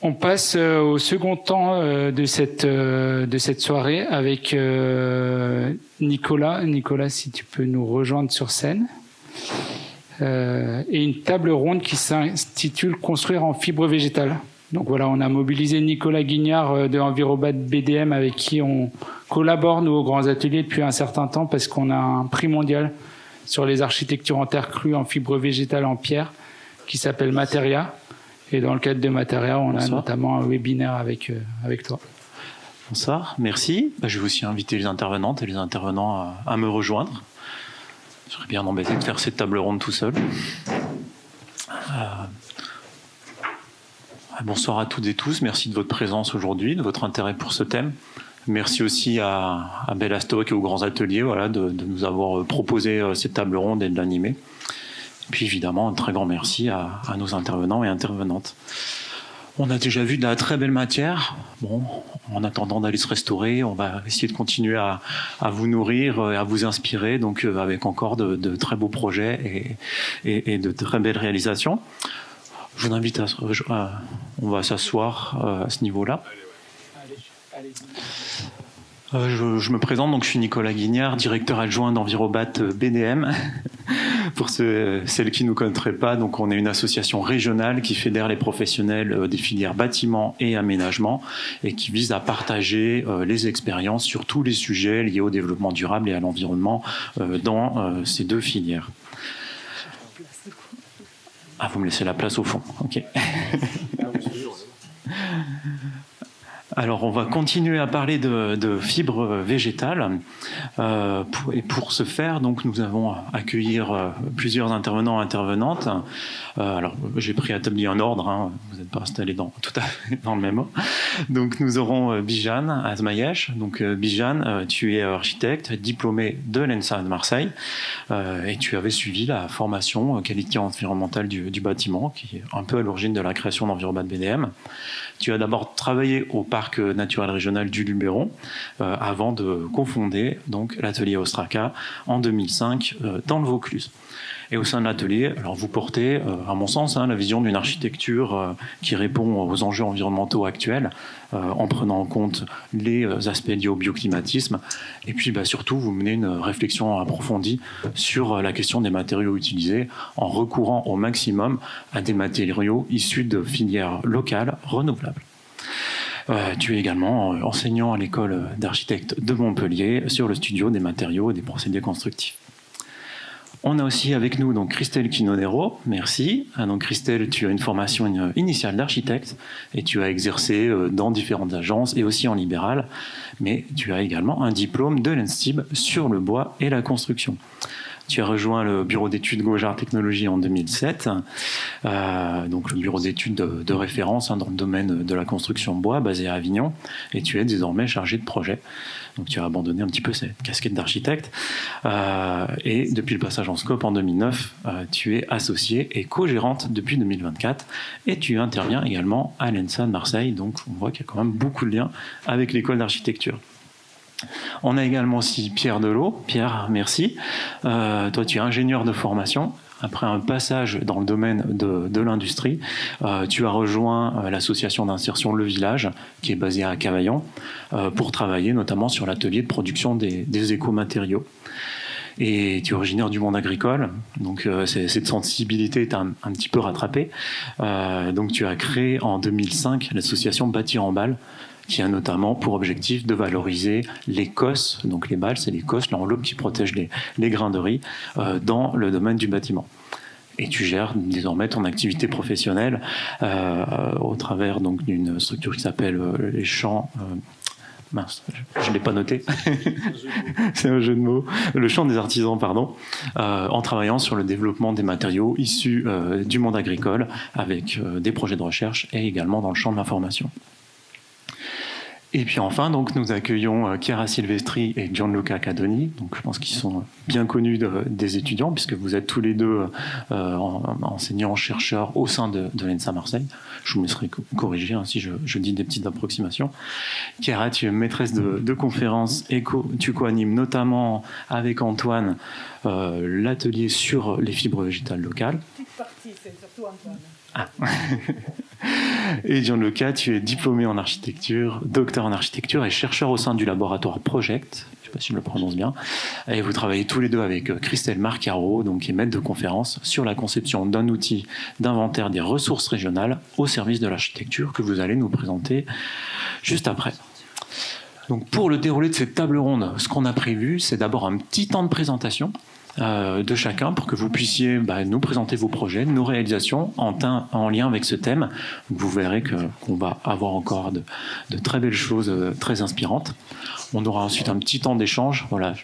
On passe au second temps de cette soirée avec Nicolas. Nicolas, si tu peux nous rejoindre sur scène. Et une table ronde qui s'intitule « Construire en fibre végétale ». Donc voilà, on a mobilisé Nicolas Guignard de Envirobat BDM avec qui on collabore, nous, aux Grands Ateliers depuis un certain temps parce qu'on a un prix mondial sur les architectures en terre crue, en fibre végétale, en pierre, qui s'appelle Materia. Et dans le cadre de Materia, on a notamment un webinaire avec toi. Bonsoir, merci. Je vais aussi inviter les intervenantes et les intervenants à me rejoindre. Je serais bien embêté de faire cette table ronde tout seul. Bonsoir à toutes et tous. Merci de votre présence aujourd'hui, de votre intérêt pour ce thème. Merci aussi à Bellastock et aux Grands Ateliers de nous avoir proposé cette table ronde et de l'animer. Et puis évidemment, un très grand merci à nos intervenants et intervenantes. On a déjà vu de la très belle matière. Bon, en attendant d'aller se restaurer, on va essayer de continuer à vous nourrir et à vous inspirer, donc avec encore de très beaux projets et de très belles réalisations. Je vous invite on va s'asseoir à ce niveau-là. Je me présente, donc je suis Nicolas Guignard, directeur adjoint d'Envirobat BDM. Pour celles qui ne nous connaîtraient pas, donc on est une association régionale qui fédère les professionnels des filières bâtiment et aménagement et qui vise à partager les expériences sur tous les sujets liés au développement durable et à l'environnement dans ces deux filières. Ah, vous me laissez la place au fond, ok. Alors, on va continuer à parler de fibres végétales. Et pour ce faire, donc, nous allons accueillir plusieurs intervenants et intervenantes. Alors, j'ai préétabli un ordre, hein, vous n'êtes pas installés tout à fait dans le même ordre. Donc, nous aurons Bijan Azmayesh. Donc, Bijan, tu es architecte, diplômé de l'ENSA de Marseille, et tu avais suivi la formation qualité environnementale du bâtiment, qui est un peu à l'origine de la création d'Envirobat BDM. Tu as d'abord travaillé au parc naturel régional du Luberon avant de cofonder donc l'atelier Ostraka en 2005 dans le Vaucluse. Et au sein de l'atelier, alors vous portez, à mon sens, la vision d'une architecture qui répond aux enjeux environnementaux actuels, en prenant en compte les aspects liés au bioclimatisme. Et puis surtout, vous menez une réflexion approfondie sur la question des matériaux utilisés, en recourant au maximum à des matériaux issus de filières locales renouvelables. Tu es également enseignant à l'école d'architectes de Montpellier sur le studio des matériaux et des procédés constructifs. On a aussi avec nous donc Christelle Quinonero, merci. Donc Christelle, tu as une formation initiale d'architecte et tu as exercé dans différentes agences et aussi en libéral, mais tu as également un diplôme de l'ENSTIB sur le bois et la construction. Tu as rejoint le bureau d'études Gojard Technologies en 2007, donc le bureau d'études de référence dans le domaine de la construction bois basé à Avignon, et tu es désormais chargé de projet. Donc tu as abandonné un petit peu cette casquette d'architecte, et depuis le passage en scope en 2009, tu es associée et co-gérante depuis 2024, et tu interviens également à l'ENSA de Marseille, donc on voit qu'il y a quand même beaucoup de liens avec l'école d'architecture. On a également aussi Pierre Delot. Pierre, merci. Toi, tu es ingénieur de formation. Après un passage dans le domaine de l'industrie, tu as rejoint l'association d'insertion Le Village, qui est basée à Cavaillon, pour travailler notamment sur l'atelier de production des écomatériaux. Et tu es originaire du monde agricole, donc cette sensibilité t'a un petit peu rattrapé. Donc tu as créé en 2005 l'association Bâtir en Balle, qui a notamment pour objectif de valoriser les cosses, donc les balles, c'est les cosses, l'enveloppe qui protège les grains de riz, dans le domaine du bâtiment. Et tu gères désormais ton activité professionnelle au travers donc d'une structure qui s'appelle les champs... mince, je ne l'ai pas noté. C'est un jeu de mots. Le champ des artisans, pardon, en travaillant sur le développement des matériaux issus du monde agricole avec des projets de recherche et également dans le champ de l'information. Et puis enfin, donc, nous accueillons Chiara Silvestri et Gianluca Cadoni. Donc, je pense qu'ils sont bien connus des étudiants, puisque vous êtes tous les deux enseignants, chercheurs au sein de l'ENSA Marseille. Je vous laisserai corriger si je dis des petites approximations. Chiara, tu es maîtresse de conférences et tu co-animes notamment avec Antoine l'atelier sur les fibres végétales locales. Petite partie, c'est surtout Antoine. Ah. Et Gianluca, tu es diplômé en architecture, docteur en architecture et chercheur au sein du laboratoire Project, je ne sais pas si je le prononce bien, et vous travaillez tous les deux avec Christelle Marcaro, donc, qui est maître de conférence sur la conception d'un outil d'inventaire des ressources régionales au service de l'architecture que vous allez nous présenter juste après. Donc pour le déroulé de cette table ronde, ce qu'on a prévu, c'est d'abord un petit temps de présentation de chacun pour que vous puissiez nous présenter vos projets, nos réalisations en lien avec ce thème. Vous verrez qu'on va avoir encore de très belles choses très inspirantes. On aura ensuite un petit temps d'échange. Voilà,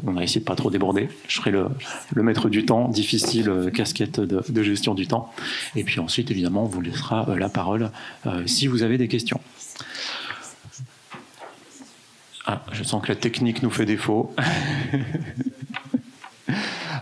on va essayer de pas trop déborder. Je serai le maître du temps, difficile casquette de gestion du temps. Et puis ensuite, évidemment, on vous laissera la parole si vous avez des questions. Ah, je sens que la technique nous fait défaut.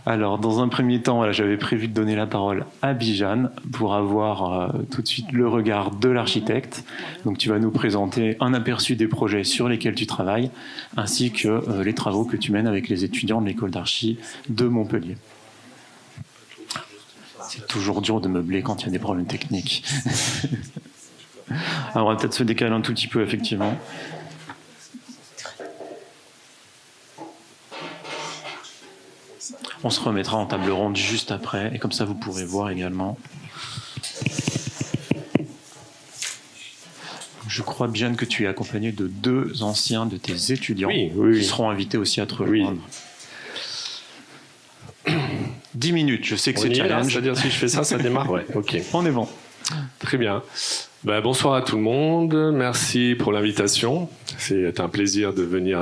Alors, dans un premier temps, voilà, j'avais prévu de donner la parole à Bijan pour avoir tout de suite le regard de l'architecte. Donc, tu vas nous présenter un aperçu des projets sur lesquels tu travailles, ainsi que les travaux que tu mènes avec les étudiants de l'école d'archi de Montpellier. C'est toujours dur de meubler quand il y a des problèmes techniques. Alors, on va peut-être se décaler un tout petit peu, effectivement. On se remettra en table ronde juste après, et comme ça vous pourrez voir également. Je crois, Bijan, que tu es accompagné de 2 anciens de tes étudiants qui seront invités aussi à te rejoindre. Oui. 10 minutes, je sais que c'est challenge. C'est-à-dire si je fais ça démarre. Ouais, ok. On est bon. Très bien. Bonsoir à tout le monde. Merci pour l'invitation. C'est un plaisir de venir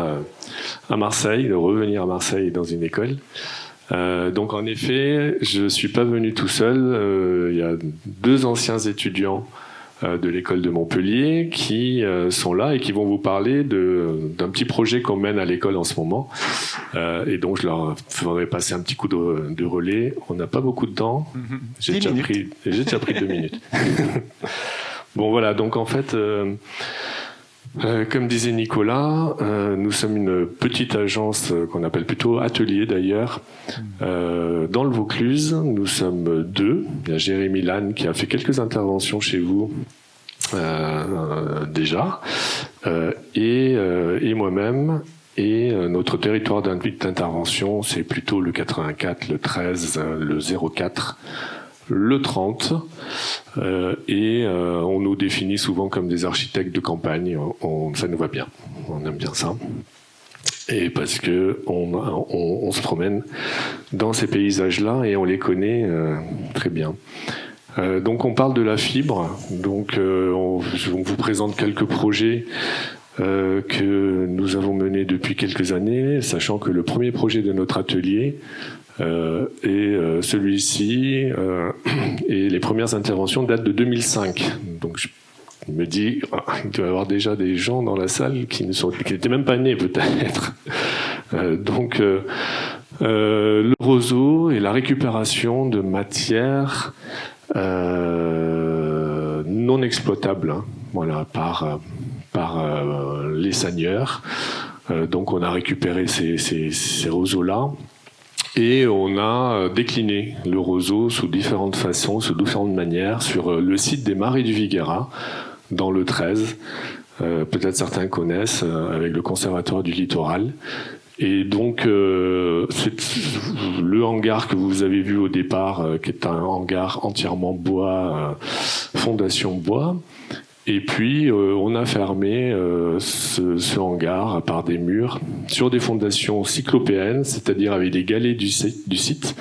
à Marseille, de revenir à Marseille dans une école. Donc en effet, je suis pas venu tout seul. Il y a 2 anciens étudiants de l'école de Montpellier qui sont là et qui vont vous parler d'un petit projet qu'on mène à l'école en ce moment. Et donc je leur ferai passer un petit coup de relais. On n'a pas beaucoup de temps. J'ai déjà pris 2 minutes. Bon voilà, donc en fait... comme disait Nicolas, nous sommes une petite agence qu'on appelle plutôt atelier d'ailleurs. Dans le Vaucluse, nous sommes 2. Il y a Jérémy Lannes qui a fait quelques interventions chez vous déjà, et moi-même. Et notre territoire d'intervention, c'est plutôt le 84, le 13, le 04. Le 30, et on nous définit souvent comme des architectes de campagne. Ça nous va bien, on aime bien ça. Et parce que on se promène dans ces paysages-là et on les connaît très bien. Donc on parle de la fibre. Donc on vous présente quelques projets que nous avons menés depuis quelques années, sachant que le premier projet de notre atelier et celui-ci et les premières interventions datent de 2005. Donc je me dis, il doit y avoir déjà des gens dans la salle qui n'étaient même pas nés peut-être. Donc le roseau et la récupération de matières non exploitables, voilà, par les seigneurs. Donc on a récupéré ces roseaux-là. Et on a décliné le roseau sous différentes façons, sous différentes manières, sur le site des Marais du Viguera, dans le 13. Peut-être certains connaissent, avec le Conservatoire du Littoral. Et donc, le hangar que vous avez vu au départ, qui est un hangar entièrement bois, fondation bois. Et puis, on a fermé ce hangar par des murs sur des fondations cyclopéennes, c'est-à-dire avec des galets du site.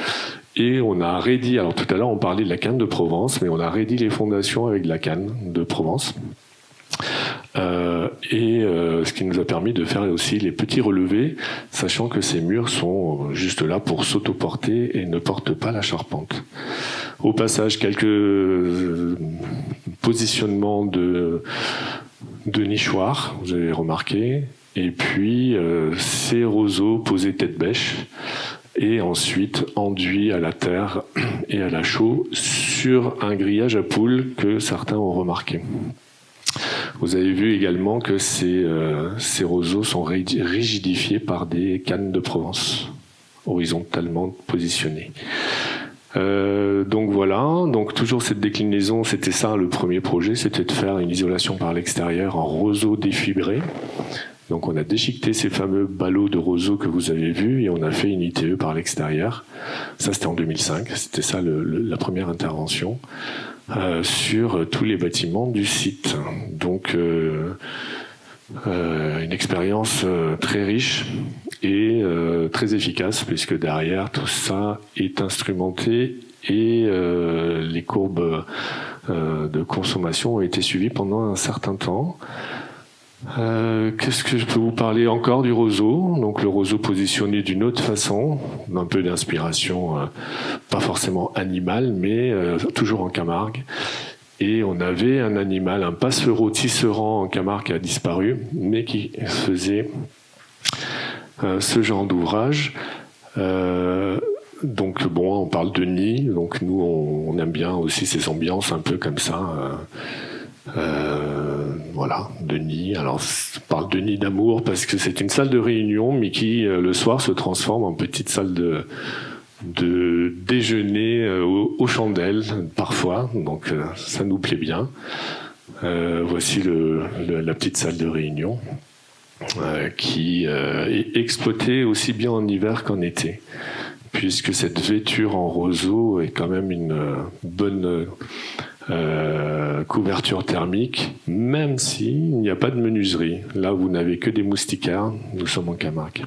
Et on a raidi, alors tout à l'heure on parlait de la canne de Provence, mais on a raidi les fondations avec de la canne de Provence. Ce qui nous a permis de faire aussi les petits relevés, sachant que ces murs sont juste là pour s'autoporter et ne portent pas la charpente. Au passage, quelques positionnements de nichoirs, vous avez remarqué, et puis ces roseaux posés tête bêche, et ensuite enduits à la terre et à la chaux sur un grillage à poules que certains ont remarqué. Vous avez vu également que ces roseaux sont rigidifiés par des cannes de Provence, horizontalement positionnées. Donc voilà, donc toujours cette déclinaison, c'était ça le premier projet, c'était de faire une isolation par l'extérieur en roseau défibré. Donc on a déchiqueté ces fameux ballots de roseau que vous avez vus et on a fait une ITE par l'extérieur. Ça c'était en 2005, c'était ça la première intervention sur tous les bâtiments du site. Donc une expérience très riche et très efficace puisque derrière tout ça est instrumenté et les courbes de consommation ont été suivies pendant un certain temps. Qu'est-ce que je peux vous parler encore du roseau? Donc le roseau positionné d'une autre façon, un peu d'inspiration, pas forcément animale, mais toujours en Camargue. Et on avait un animal, un passereau tisserand en Camargue qui a disparu, mais qui faisait ce genre d'ouvrage. Donc bon, on parle de nid, donc nous on aime bien aussi ces ambiances un peu comme ça. Voilà, de nid. Alors, on parle de nid d'amour parce que c'est une salle de réunion, mais qui le soir se transforme en petite salle de déjeuner aux chandelles parfois. Donc, ça nous plaît bien. Voici la petite salle de réunion qui est exploitée aussi bien en hiver qu'en été, puisque cette vêture en roseau est quand même une bonne couverture thermique, même s'il n'y a pas de menuiserie. Là, vous n'avez que des moustiquaires. Nous sommes en Camargue.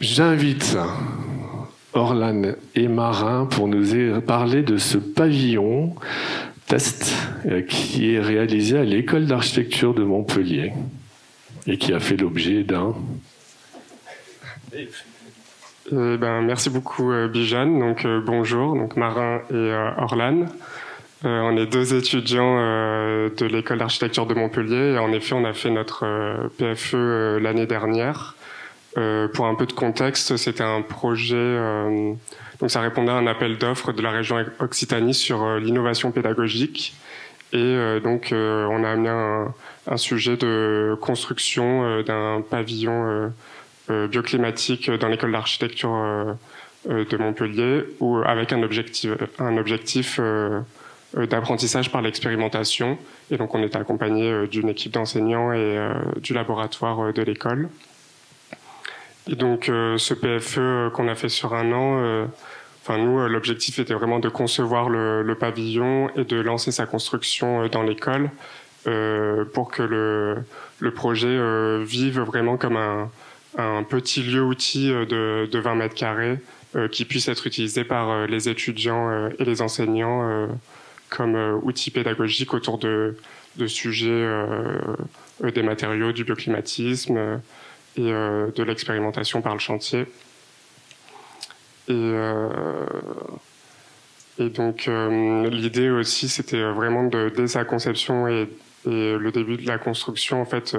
J'invite Orlan et Marin pour nous parler de ce pavillon test qui est réalisé à l'école d'architecture de Montpellier et qui a fait l'objet d'un... merci beaucoup Bijan. Donc bonjour, donc Marin et Orlan. On est deux étudiants de l'école d'architecture de Montpellier et en effet on a fait notre PFE l'année dernière. Pour un peu de contexte, c'était un projet, donc ça répondait à un appel d'offres de la région Occitanie sur l'innovation pédagogique et donc on a amené un sujet de construction d'un pavillon bioclimatique dans l'école d'architecture de Montpellier avec un objectif d'apprentissage par l'expérimentation. Et donc on était accompagné d'une équipe d'enseignants et du laboratoire de l'école. Et donc ce PFE qu'on a fait sur un an, nous, l'objectif était vraiment de concevoir le pavillon et de lancer sa construction dans l'école pour que le projet vive vraiment comme un petit lieu-outil de 20 mètres carrés qui puisse être utilisé par les étudiants et les enseignants comme outil pédagogique autour de sujets des matériaux, du bioclimatisme et de l'expérimentation par le chantier. Et donc l'idée aussi, c'était vraiment dès sa conception et le début de la construction, en fait,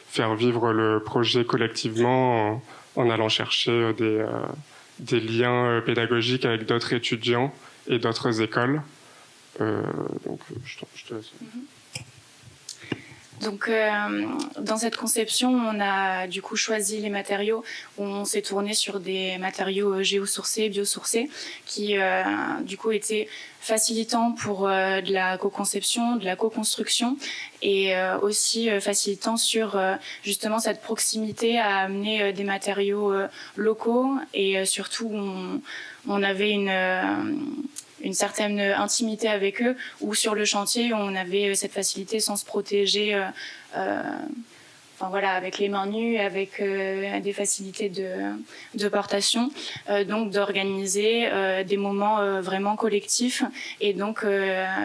faire vivre le projet collectivement en allant chercher des liens pédagogiques avec d'autres étudiants et d'autres écoles. Donc, je te laisse. Donc, dans cette conception, on a du coup choisi les matériaux. On s'est tourné sur des matériaux géosourcés, biosourcés, qui du coup étaient facilitants pour de la co-conception, de la co-construction, et aussi facilitant sur justement cette proximité à amener des matériaux locaux, et surtout on avait une certaine intimité avec eux, où sur le chantier, on avait cette facilité sans se protéger, avec les mains nues, avec des facilités de portation, donc d'organiser des moments vraiment collectifs et donc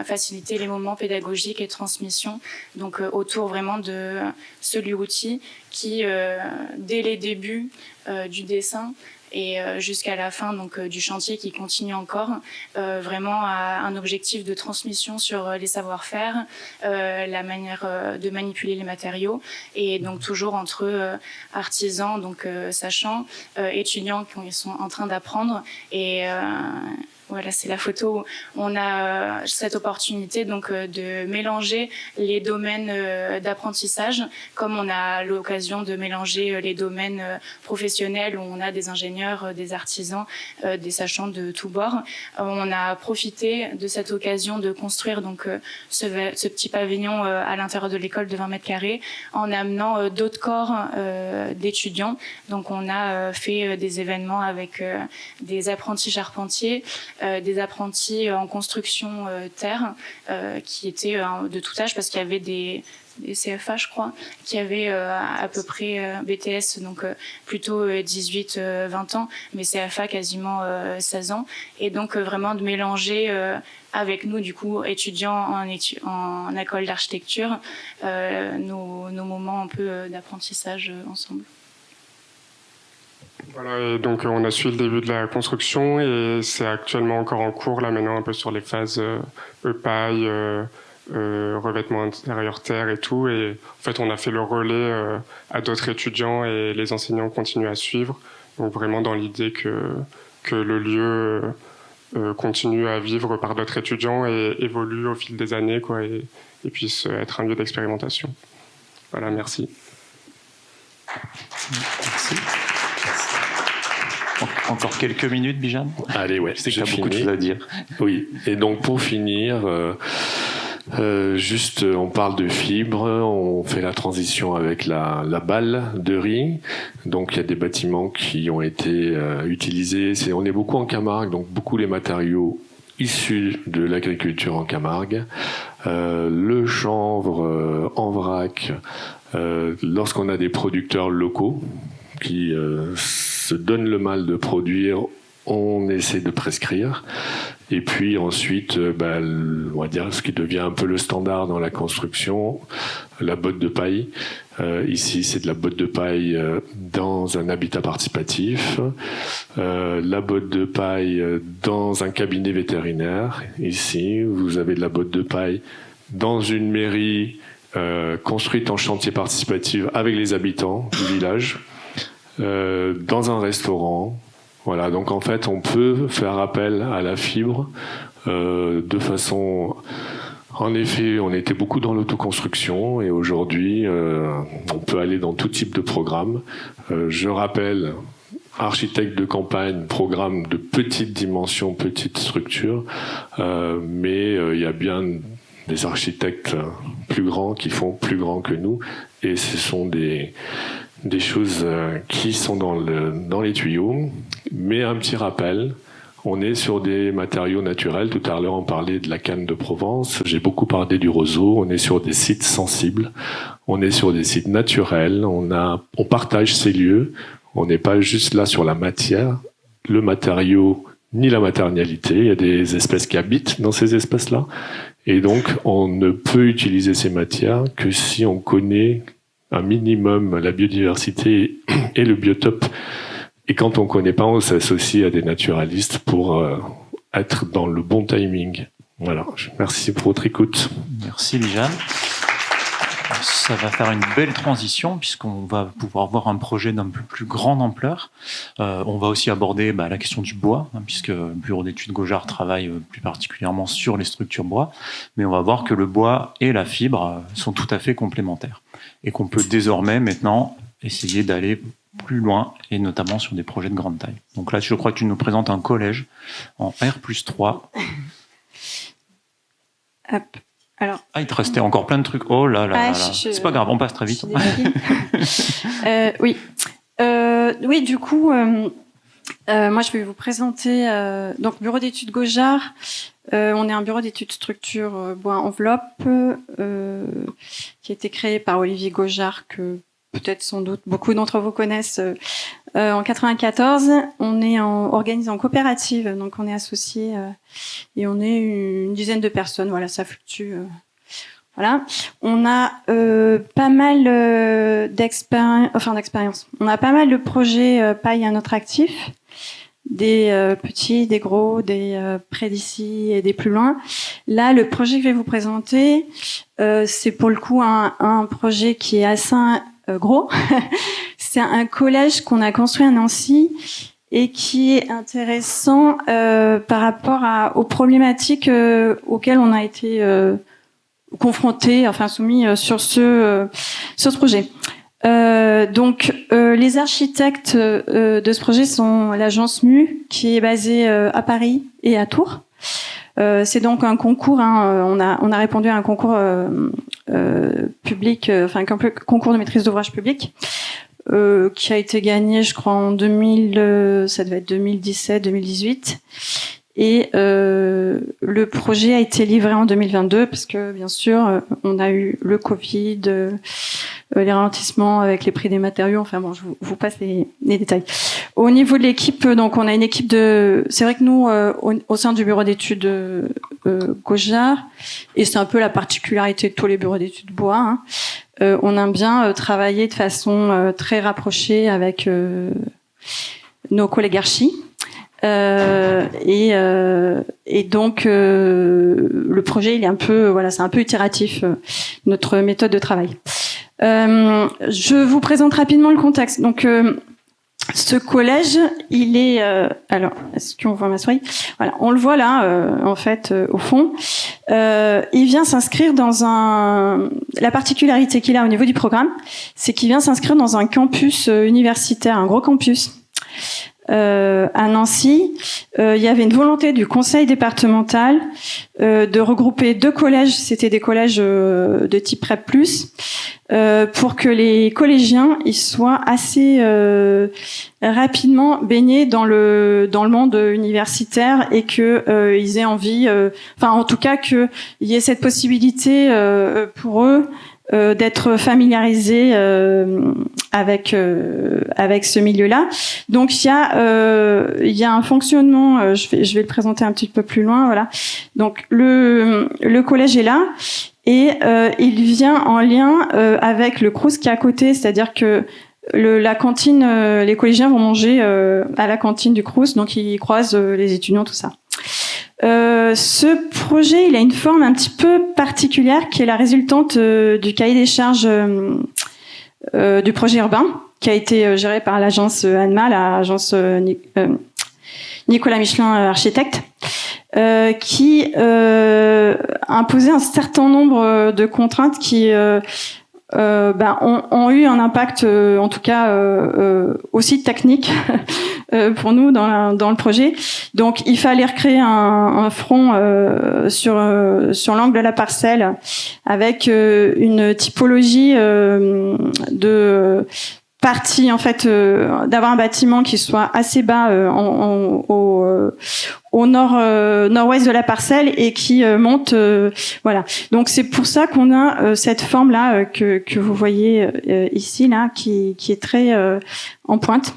faciliter les moments pédagogiques et transmission, donc autour vraiment de ce lieu-outil qui, dès les débuts du dessin, et jusqu'à la fin du chantier qui continue encore, vraiment à un objectif de transmission sur les savoir-faire, la manière de manipuler les matériaux, et donc toujours entre artisans, donc sachants, étudiants qui sont en train d'apprendre, et voilà, c'est la photo où on a cette opportunité donc de mélanger les domaines d'apprentissage, comme on a l'occasion de mélanger les domaines professionnels où on a des ingénieurs, des artisans, des sachants de tous bords. On a profité de cette occasion de construire donc ce petit pavillon à l'intérieur de l'école de 20 mètres carrés en amenant d'autres corps d'étudiants. Donc on a fait des événements avec des apprentis charpentiers, des apprentis en construction terre qui étaient de tout âge parce qu'il y avait des CFA, je crois, qui avaient à peu près BTS, donc plutôt 18-20 ans, mais CFA quasiment 16 ans. Et donc vraiment de mélanger avec nous, du coup, étudiants en école d'architecture, nos moments un peu d'apprentissage ensemble. Voilà, et donc on a suivi le début de la construction et c'est actuellement encore en cours, là maintenant un peu sur les phases paille, revêtement intérieur terre et tout. Et en fait, on a fait le relais à d'autres étudiants et les enseignants continuent à suivre. Donc vraiment dans l'idée que le lieu continue à vivre par d'autres étudiants et évolue au fil des années, quoi, et puisse être un lieu d'expérimentation. Voilà, merci. Merci. Encore quelques minutes, Bijan. Allez, ouais. Je sais que tu as beaucoup de choses à dire. Oui. Et donc pour finir, juste on parle de fibres, on fait la transition avec la balle de riz. Donc il y a des bâtiments qui ont été utilisés. On est beaucoup en Camargue, donc beaucoup les matériaux issus de l'agriculture en Camargue. Le chanvre en vrac, lorsqu'on a des producteurs locaux qui se donnent le mal de produire, on essaie de prescrire. Et puis ensuite, on va dire ce qui devient un peu le standard dans la construction, la botte de paille. Ici, c'est de la botte de paille dans un habitat participatif. La botte de paille dans un cabinet vétérinaire. Ici, vous avez de la botte de paille dans une mairie construite en chantier participatif avec les habitants du village. Dans un restaurant. Voilà, donc en fait, on peut faire appel à la fibre de façon... En effet, on était beaucoup dans l'autoconstruction et aujourd'hui, on peut aller dans tout type de programme. Je rappelle, architecte de campagne, programme de petite dimension, petite structure, mais il y a bien des architectes plus grands qui font plus grand que nous et ce sont des choses qui sont dans les tuyaux, mais un petit rappel, on est sur des matériaux naturels. Tout à l'heure, on parlait de la canne de Provence. J'ai beaucoup parlé du roseau. On est sur des sites sensibles. On est sur des sites naturels. On partage ces lieux. On n'est pas juste là sur la matière, le matériau, ni la matérialité. Il y a des espèces qui habitent dans ces espaces-là. Et donc, on ne peut utiliser ces matières que si on connaît un minimum la biodiversité et le biotope. Et quand on connaît pas, on s'associe à des naturalistes pour être dans le bon timing. Voilà. Merci pour votre écoute. Merci, Bijan. Ça va faire une belle transition puisqu'on va pouvoir voir un projet d'un peu plus grande ampleur. On va aussi aborder la question du bois, puisque le bureau d'études Gaujard travaille plus particulièrement sur les structures bois. Mais on va voir que le bois et la fibre sont tout à fait complémentaires et qu'on peut désormais maintenant essayer d'aller plus loin et notamment sur des projets de grande taille. Donc là, je crois que tu nous présentes un collège en R+3. Hop. Alors, il te restait encore plein de trucs. Oh là là là. C'est pas grave, on passe très vite. Oui. Oui, du coup, moi, je vais vous présenter donc bureau d'études Gaujard. On est un bureau d'études structure bois enveloppe qui a été créé par Olivier Gaujard, que peut-être sans doute beaucoup d'entre vous connaissent, en 94. On est organisé en coopérative, donc on est associés et on est une dizaine de personnes. Voilà, ça fluctue. Voilà. On a pas mal d'expérience. On a pas mal de projets paille à notre actif, des petits, des gros, des près d'ici et des plus loin. Là, le projet que je vais vous présenter, c'est pour le coup un projet qui est assez gros. C'est un collège qu'on a construit à Nancy et qui est intéressant par rapport aux problématiques auxquelles on a été confrontés, enfin soumis sur ce projet. Donc, les architectes de ce projet sont l'agence MU, qui est basée à Paris et à Tours. C'est donc un concours, hein, on a répondu à un concours public, enfin un concours de maîtrise d'ouvrage public, qui a été gagné, je crois, en 2000, ça devait être 2017-2018. Et le projet a été livré en 2022 parce que, bien sûr, on a eu le Covid, les ralentissements avec les prix des matériaux. Enfin bon, je vous passe les détails. Au niveau de l'équipe, donc on a une équipe de... C'est vrai que nous, au sein du bureau d'études Gaujard, et c'est un peu la particularité de tous les bureaux d'études bois, hein, on aime bien travailler de façon très rapprochée avec nos collègues archi. Et donc le projet il est un peu c'est un peu itératif, notre méthode de travail. Je vous présente rapidement le contexte. Donc ce collège, il est alors est-ce qu'on voit ma souris? Voilà, on le voit là en fait au fond. Il vient s'inscrire dans la particularité qu'il a au niveau du programme, c'est qu'il vient s'inscrire dans un campus universitaire, un gros campus. À Nancy, il y avait une volonté du conseil départemental de regrouper 2 collèges, c'était des collèges de type Prep+, pour que les collégiens ils soient assez rapidement baignés dans le monde universitaire et que ils aient envie, enfin en tout cas qu'il y ait cette possibilité pour eux d'être familiarisés avec ce milieu-là. Donc il y a un fonctionnement. Je vais le présenter un petit peu plus loin. Voilà. Donc le collège est là et il vient en lien avec le Crous qui est à côté, c'est-à-dire que la cantine, les collégiens vont manger à la cantine du Crous, donc ils croisent les étudiants, tout ça. Ce projet, il a une forme un petit peu particulière qui est la résultante du cahier des charges du projet urbain qui a été géré par l'agence ANMA, l'agence Nicolas Michelin Architecte, qui imposait un certain nombre de contraintes qui ont eu un impact, en tout cas aussi technique pour nous dans le projet. Donc, il fallait recréer un front sur l'angle de la parcelle avec une typologie de partie, en fait, d'avoir un bâtiment qui soit assez bas au nord-ouest de la parcelle et qui monte, voilà. Donc c'est pour ça qu'on a cette forme là que vous voyez ici là, qui est très en pointe.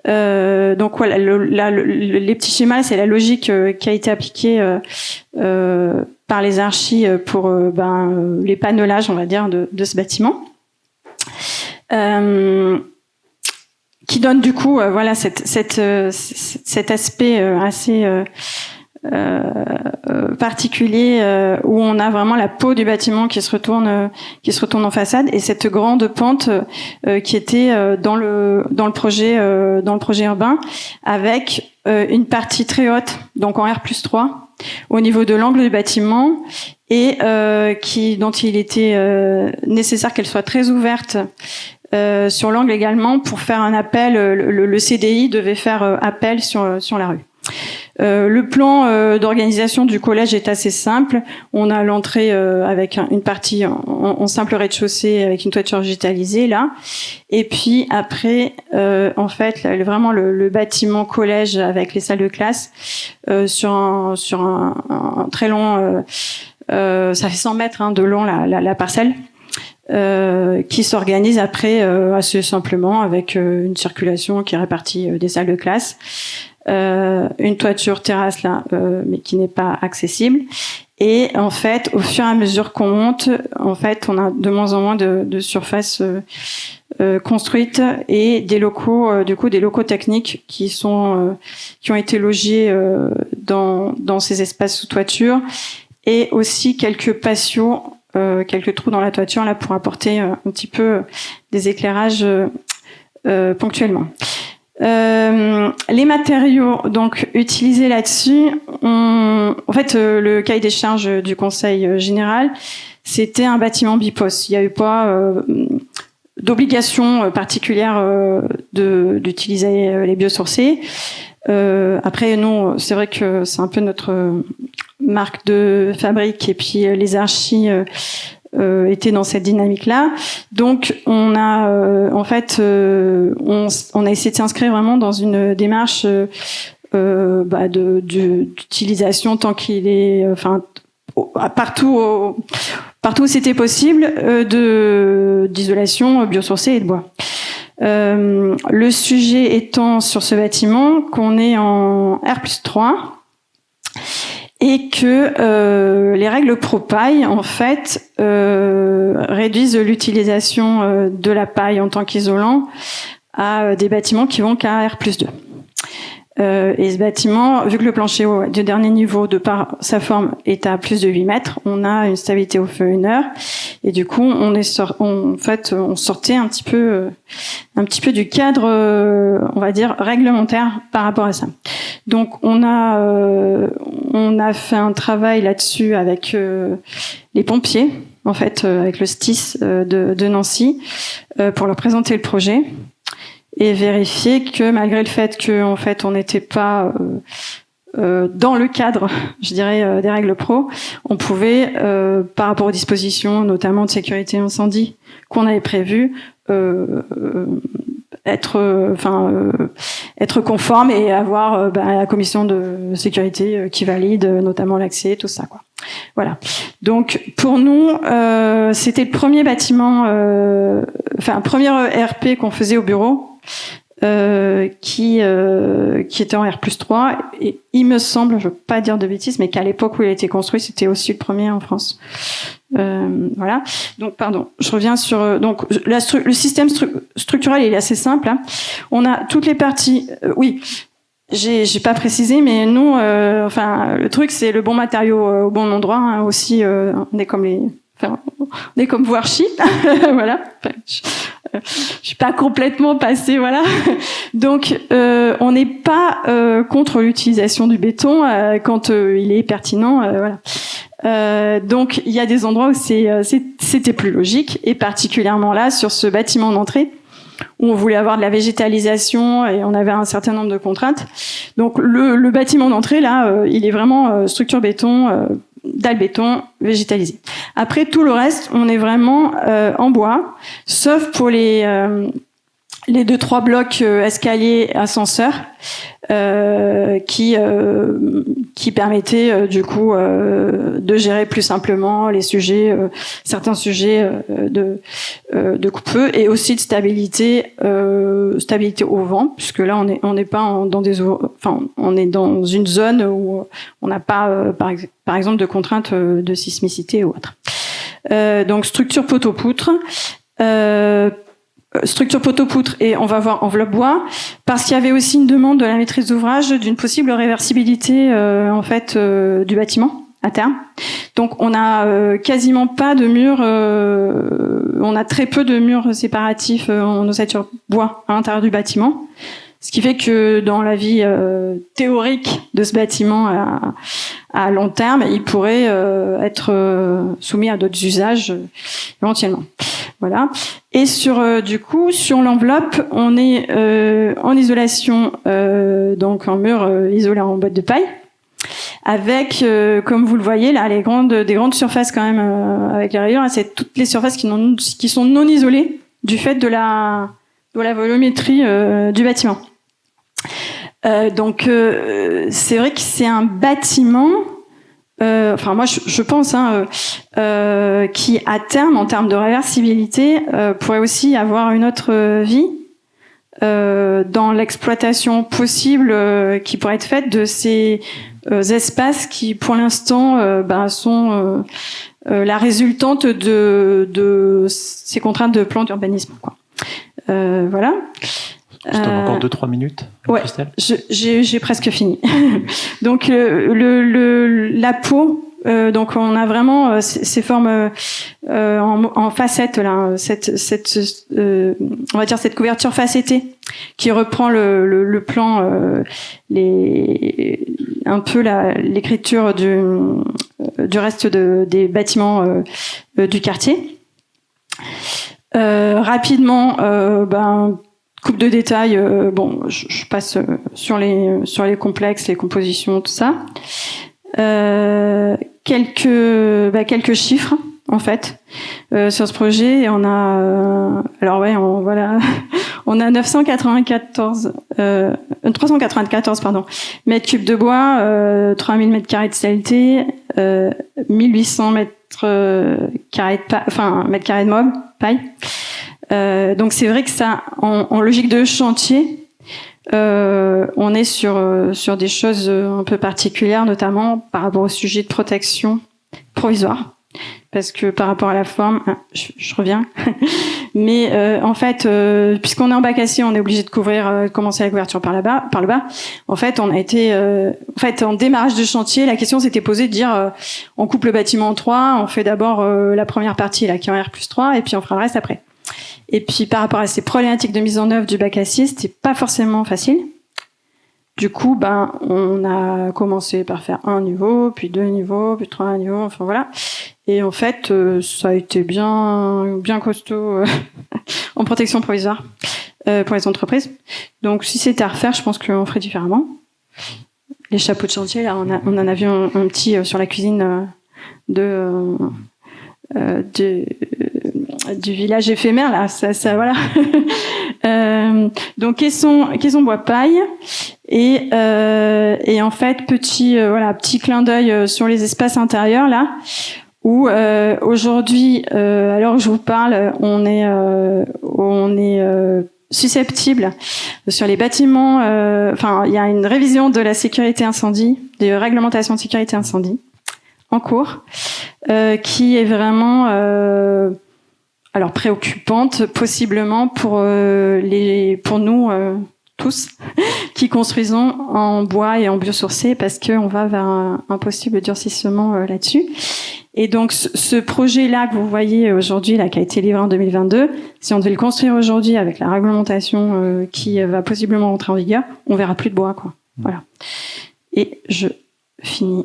Donc voilà, les petits schémas, c'est la logique qui a été appliquée par les archis pour les panelages, on va dire, de ce bâtiment. Qui donne du coup voilà cet aspect assez particulier où on a vraiment la peau du bâtiment qui se retourne en façade et cette grande pente qui était dans le projet urbain avec une partie très haute, donc en R+3 au niveau de l'angle du bâtiment et dont il était nécessaire qu'elle soit très ouverte sur l'angle également pour faire un appel. Le CDI devait faire appel sur la rue. Le plan d'organisation du collège est assez simple. On a l'entrée avec une partie en simple rez-de-chaussée avec une toiture végétalisée là. Et puis après, en fait, vraiment le bâtiment collège avec les salles de classe sur un très long, ça fait 100 mètres de long la parcelle. Qui s'organise après assez simplement avec une circulation qui est répartie des salles de classe, une toiture terrasse là, mais qui n'est pas accessible. Et en fait, au fur et à mesure qu'on monte, en fait, on a de moins en moins de surface construite et des locaux, du coup, des locaux techniques qui ont été logés dans ces espaces sous toiture, et aussi quelques patios. Quelques trous dans la toiture là pour apporter un petit peu des éclairages ponctuellement. Les matériaux donc utilisés là-dessus, en fait, le cahier des charges du Conseil général, c'était un bâtiment bipos. Il n'y a eu pas d'obligation particulière d'utiliser les biosourcés. Après, nous, c'est vrai que c'est un peu notre marque de fabrique, et puis les archis étaient dans cette dynamique-là. Donc, on a on a essayé de s'inscrire vraiment dans une démarche d'utilisation tant qu'il est, partout où c'était possible, d'isolation biosourcée et de bois. Le sujet étant sur ce bâtiment qu'on est en R+3 et que les règles pro-paille en fait réduisent l'utilisation de la paille en tant qu'isolant à des bâtiments qui vont qu'à R+2. Et ce bâtiment, vu que le plancher du dernier niveau, de par sa forme, est à plus de 8 mètres, on a une stabilité au feu 1 heure. Et du coup, on sortait un petit peu du cadre, on va dire, réglementaire par rapport à ça. Donc, on a fait un travail là-dessus avec les pompiers, en fait, avec le STIS de Nancy, pour leur présenter le projet. Et vérifier que malgré le fait que en fait on n'était pas dans le cadre, je dirais, des règles pro, on pouvait par rapport aux dispositions, notamment de sécurité incendie qu'on avait prévues, être conforme et avoir la commission de sécurité qui valide notamment l'accès, tout ça, quoi. Voilà. Donc pour nous, c'était le premier bâtiment, premier ERP qu'on faisait au bureau. Qui était en R+3, et il me semble, je veux pas dire de bêtises, mais qu'à l'époque où il a été construit, c'était aussi le premier en France. Voilà. Donc, pardon, je reviens sur donc le système structurel, il est assez simple. Hein. On a toutes les parties. Oui, j'ai pas précisé, mais nous, le truc, c'est le bon matériau au bon endroit. Hein, aussi, on est comme vous archi, voilà. Je suis pas complètement passée, voilà. Donc, on n'est pas contre l'utilisation du béton quand il est pertinent, voilà. Donc, il y a des endroits où c'était plus logique, et particulièrement là, sur ce bâtiment d'entrée, où on voulait avoir de la végétalisation et on avait un certain nombre de contraintes. Donc, le bâtiment d'entrée, là, il est vraiment structure béton, dalle béton végétalisée. Après, tout le reste, on est vraiment en bois, sauf pour les 2-3 blocs escaliers ascenseurs qui permettaient du coup de gérer plus simplement les sujets, certains sujets de coupe-feu, et aussi de stabilité au vent, puisque là on n'est pas on est dans une zone où on n'a pas par exemple de contraintes de sismicité ou autre. Donc structure poteau-poutre. Structure poteau-poutre, et on va voir enveloppe bois, parce qu'il y avait aussi une demande de la maîtrise d'ouvrage d'une possible réversibilité du bâtiment à terme. Donc on a quasiment pas de murs, on a très peu de murs séparatifs en ossature bois à l'intérieur du bâtiment. Ce qui fait que dans la vie théorique de ce bâtiment à long terme, il pourrait être soumis à d'autres usages éventuellement. Voilà. Et sur l'enveloppe, on est en isolation, donc en mur isolé en boîte de paille, avec, comme vous le voyez là, des grandes surfaces quand même avec les rayures. C'est toutes les surfaces qui sont non isolées du fait de la volumétrie du bâtiment. Donc c'est vrai que c'est un bâtiment, moi je pense qui à terme, en termes de réversibilité, pourrait aussi avoir une autre vie dans l'exploitation possible qui pourrait être faite de ces espaces qui pour l'instant sont la résultante de ces contraintes de plan d'urbanisme, quoi. Voilà. Je donne encore 2-3 minutes, ouais, Christelle. J'ai presque fini. Donc la peau Donc on a vraiment ces formes en facettes là, on va dire cette couverture facettée qui reprend le plan, un peu l'écriture du reste des bâtiments du quartier. Rapidement, coupe de détails. Je passe sur les complexes, les compositions, tout ça. Quelques chiffres en fait sur ce projet. On a on a 394 mètres cubes de bois, 3000 mètres carrés de saleté, 1800 mètres carrés de mob, paille. Donc c'est vrai que ça, en logique de chantier, on est sur des choses un peu particulières, notamment par rapport au sujet de protection provisoire, parce que par rapport à la forme, je reviens, mais en fait, puisqu'on est en bac acier, on est obligé de commencer la couverture par le bas. En fait, on a été, en démarrage de chantier, la question s'était posée de dire, on coupe le bâtiment en 3, on fait d'abord la première partie là qui est en R+3, et puis on fera le reste après. Et puis par rapport à ces problématiques de mise en œuvre du bac acier, c'était pas forcément facile. Du coup, on a commencé par faire 1 niveau, puis 2 niveaux, puis 3 niveaux, enfin voilà. Et en fait, ça a été bien costaud en protection provisoire pour les entreprises. Donc si c'était à refaire, je pense qu'on ferait différemment. Les chapeaux de chantier, là, on en a vu un petit sur la cuisine du village éphémère là, ça voilà. Donc caisson bois paille et en fait petit clin d'œil sur les espaces intérieurs là où aujourd'hui à l'heure où je vous parle on est susceptible sur les bâtiments, il y a une révision de la sécurité incendie, des réglementations de sécurité incendie en cours, qui est vraiment préoccupante possiblement pour nous tous qui construisons en bois et en biosourcé, parce qu'on va vers un possible durcissement là-dessus. Et donc ce projet-là que vous voyez aujourd'hui, là, qui a été livré en 2022, si on devait le construire aujourd'hui avec la réglementation qui va possiblement rentrer en vigueur, on verra plus de bois, quoi. Voilà. Et je finis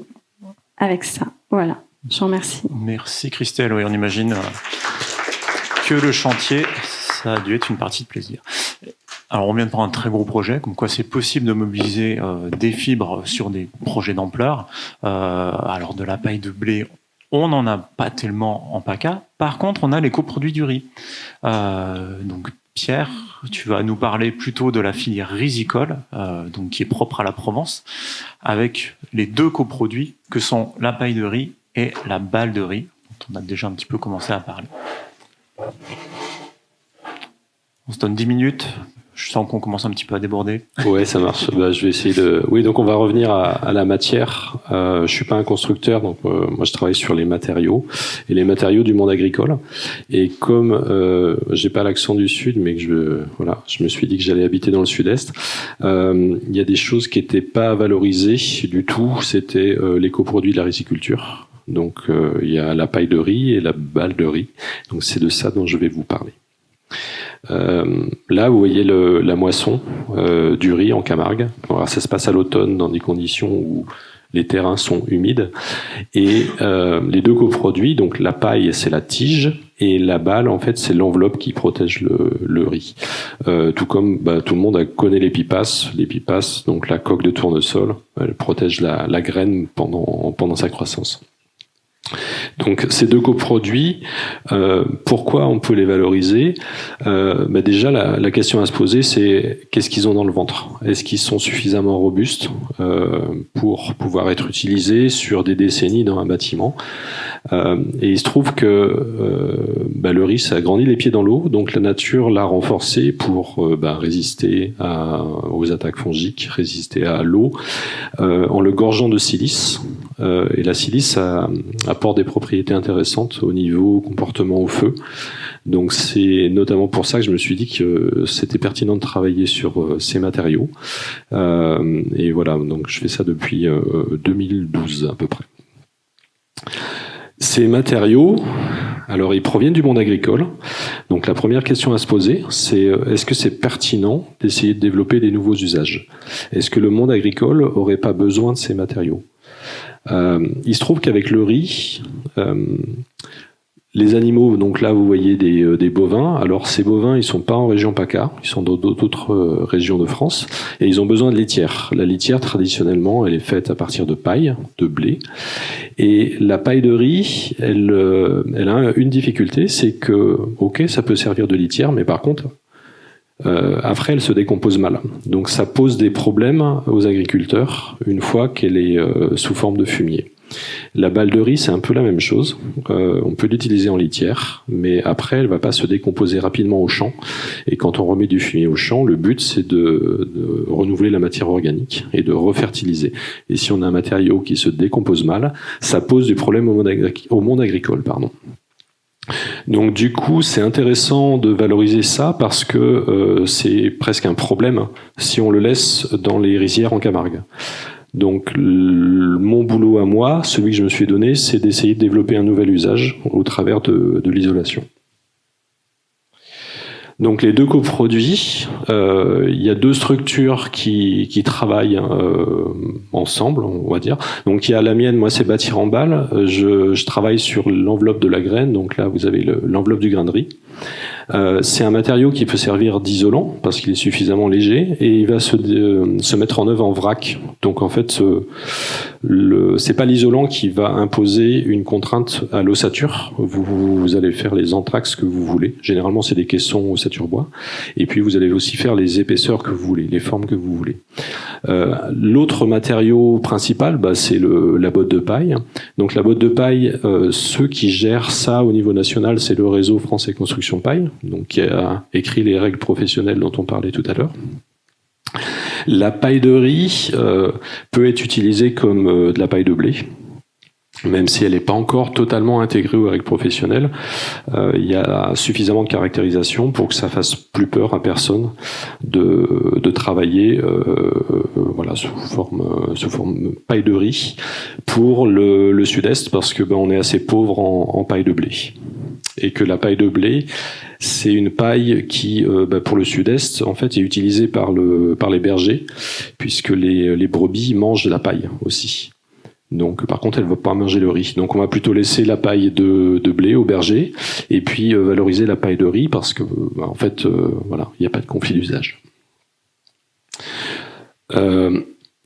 avec ça. Voilà. Je vous remercie. Merci Christelle. Oui, on imagine que le chantier, ça a dû être une partie de plaisir. Alors on vient de prendre un très gros projet, comme quoi c'est possible de mobiliser des fibres sur des projets d'ampleur. Alors de la paille de blé, on n'en a pas tellement en PACA. Par contre, on a les coproduits du riz. Donc Pierre, tu vas nous parler plutôt de la filière risicole, donc qui est propre à la Provence, avec les 2 coproduits que sont la paille de riz et la balle de riz, dont on a déjà un petit peu commencé à parler. On se donne 10 minutes. Je sens qu'on commence un petit peu à déborder. Ouais, ça marche. Je vais essayer de... Oui, donc on va revenir à la matière. Je suis pas un constructeur, donc moi je travaille sur les matériaux et les matériaux du monde agricole. Et comme j'ai pas l'accent du sud, mais que je me suis dit que j'allais habiter dans le sud-est, il y a des choses qui étaient pas valorisées du tout. C'était les coproduits de la riziculture. Donc il y a la paille de riz et la balle de riz. Donc c'est de ça dont je vais vous parler. Là, vous voyez la moisson du riz en Camargue. Alors, ça se passe à l'automne dans des conditions où les terrains sont humides. Et les 2 coproduits, donc la paille, c'est la tige, et la balle, en fait, c'est l'enveloppe qui protège le riz. Tout comme tout le monde connaît les pipasses. Les pipasses, donc la coque de tournesol, elle protège la graine pendant sa croissance. Donc ces 2 coproduits, pourquoi on peut les valoriser ? Déjà la question à se poser, c'est qu'est-ce qu'ils ont dans le ventre ? Est-ce qu'ils sont suffisamment robustes pour pouvoir être utilisés sur des décennies dans un bâtiment ? Et il se trouve que le riz, ça grandit les pieds dans l'eau, donc la nature l'a renforcé pour résister aux attaques fongiques, résister à l'eau, en le gorgeant de silice. Et la silice apporte des propriétés intéressantes au niveau comportement au feu. Donc c'est notamment pour ça que je me suis dit que c'était pertinent de travailler sur ces matériaux. Et voilà, donc je fais ça depuis 2012 à peu près. Ces matériaux, alors ils proviennent du monde agricole. Donc la première question à se poser, c'est est-ce que c'est pertinent d'essayer de développer des nouveaux usages? Est-ce que le monde agricole aurait pas besoin de ces matériaux? Il se trouve qu'avec le riz, les animaux, donc là vous voyez des bovins. Alors ces bovins, ils sont pas en région PACA, ils sont dans d'autres régions de France, et ils ont besoin de litière. La litière, traditionnellement, elle est faite à partir de paille, de blé. Et la paille de riz, elle a une difficulté, c'est que, ok, ça peut servir de litière, mais par contre, après, elle se décompose mal. Donc ça pose des problèmes aux agriculteurs une fois qu'elle est sous forme de fumier. La balle de riz, c'est un peu la même chose. On peut l'utiliser en litière, mais après, elle va pas se décomposer rapidement au champ. Et quand on remet du fumier au champ, le but, c'est de renouveler la matière organique et de refertiliser. Et si on a un matériau qui se décompose mal, ça pose du problème au monde agricole, pardon. Donc du coup, c'est intéressant de valoriser ça parce que c'est presque un problème si on le laisse dans les rizières en Camargue. Donc mon boulot à moi, celui que je me suis donné, c'est d'essayer de développer un nouvel usage au travers de l'isolation. Donc les deux coproduits, il y a deux structures qui travaillent ensemble, on va dire. Donc il y a la mienne, moi c'est bâtir en balle. Je travaille sur l'enveloppe de la graine. Donc là vous avez l'enveloppe du grain de riz. C'est un matériau qui peut servir d'isolant parce qu'il est suffisamment léger et il va se mettre en œuvre en vrac. Donc en fait, c'est pas l'isolant qui va imposer une contrainte à l'ossature. Vous allez faire les entraxes que vous voulez. Généralement, c'est des caissons ossature bois. Et puis vous allez aussi faire les épaisseurs que vous voulez, les formes que vous voulez. L'autre matériau principal, c'est la botte de paille. Donc la botte de paille, ceux qui gèrent ça au niveau national, c'est le réseau Français Construction Paille, donc qui a écrit les règles professionnelles dont on parlait tout à l'heure. La paille de riz peut être utilisée comme de la paille de blé, même si elle n'est pas encore totalement intégrée aux règles professionnelles. Il y a suffisamment de caractérisation pour que ça fasse plus peur à personne de travailler voilà, sous forme paille de riz pour le sud-est, parce que on est assez pauvre en paille de blé. Et que la paille de blé, c'est une paille qui, pour le sud-est, en fait, est utilisée par les bergers, puisque les brebis mangent de la paille aussi. Donc, par contre, elles ne vont pas manger le riz. Donc, on va plutôt laisser la paille de blé aux bergers, et puis valoriser la paille de riz, parce que, en fait, voilà, il n'y a pas de conflit d'usage.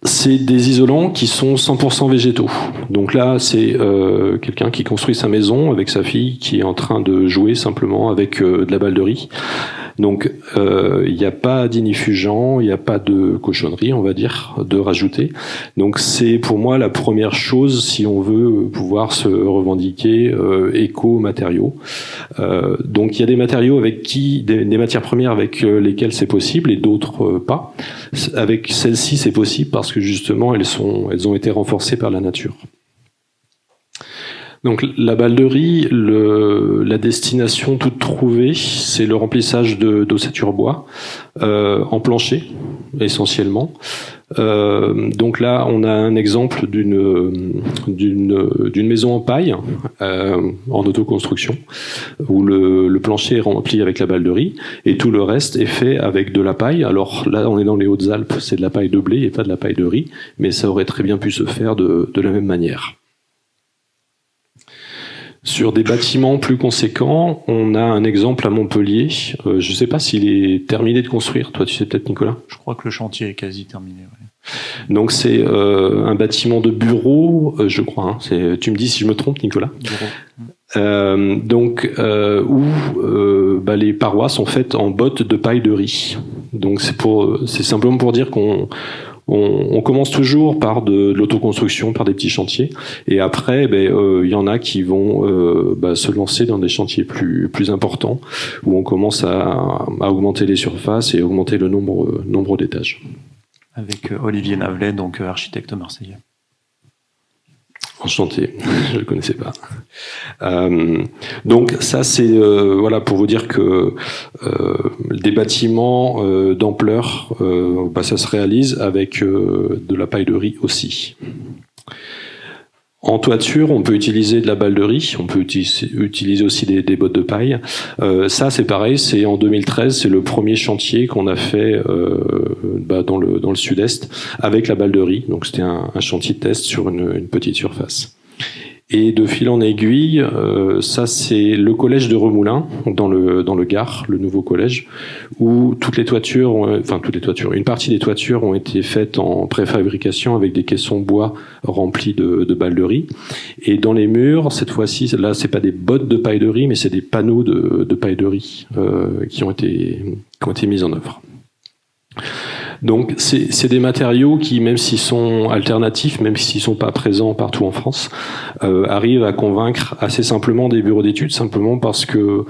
C'est des isolants qui sont 100% végétaux. Donc là, c'est quelqu'un qui construit sa maison avec sa fille qui est en train de jouer simplement avec de la balle de riz. Donc il n'y a pas d'inifugent, il n'y a pas de cochonnerie, on va dire, de rajouter. Donc c'est pour moi la première chose si on veut pouvoir se revendiquer éco-matériaux. Donc il y a des matériaux des matières premières avec lesquelles c'est possible et d'autres pas. Avec celles-ci, c'est possible parce que justement elles ont été renforcées par la nature. Donc la balle de riz, la destination toute trouvée, c'est le remplissage d'ossature bois en plancher essentiellement. Donc là, on a un exemple d'une maison en paille en autoconstruction où le plancher est rempli avec la balle de riz et tout le reste est fait avec de la paille. Alors là, on est dans les Hautes-Alpes, c'est de la paille de blé et pas de la paille de riz, mais ça aurait très bien pu se faire de la même manière. Sur des bâtiments plus conséquents, on a un exemple à Montpellier. Je ne sais pas s'il est terminé de construire. Toi, tu sais peut-être, Nicolas ? Je crois que le chantier est quasi terminé. Ouais. Donc c'est un bâtiment de bureau, je crois. Hein. Tu me dis si je me trompe, Nicolas ? Bureau. Où les parois sont faites en bottes de paille de riz. Donc c'est simplement pour dire qu'on commence toujours par de l'autoconstruction, par des petits chantiers, et après, il y en a qui vont se lancer dans des chantiers plus importants, où on commence à augmenter les surfaces et augmenter le nombre d'étages. Avec Olivier Navelet, donc architecte marseillais. Enchanté, je le connaissais pas. Donc ça c'est voilà pour vous dire que des bâtiments d'ampleur, ça se réalise avec de la paille de riz aussi. En toiture, on peut utiliser de la balle de riz, on peut utiliser aussi des bottes de paille. Ça, c'est pareil, c'est en 2013, c'est le premier chantier qu'on a fait dans le sud-est avec la balle de riz. Donc c'était un chantier de test sur une petite surface. Et de fil en aiguille, ça c'est le collège de Remoulins dans le Gard, le nouveau collège, où une partie des toitures ont été faites en préfabrication avec des caissons bois remplis de balles de riz. Et dans les murs, cette fois-ci, là c'est pas des bottes de paille de riz, mais c'est des panneaux de paille de riz qui ont été mis en œuvre. Donc c'est des matériaux qui, même s'ils sont alternatifs, même s'ils sont pas présents partout en France, arrivent à convaincre assez simplement des bureaux d'études, simplement parce que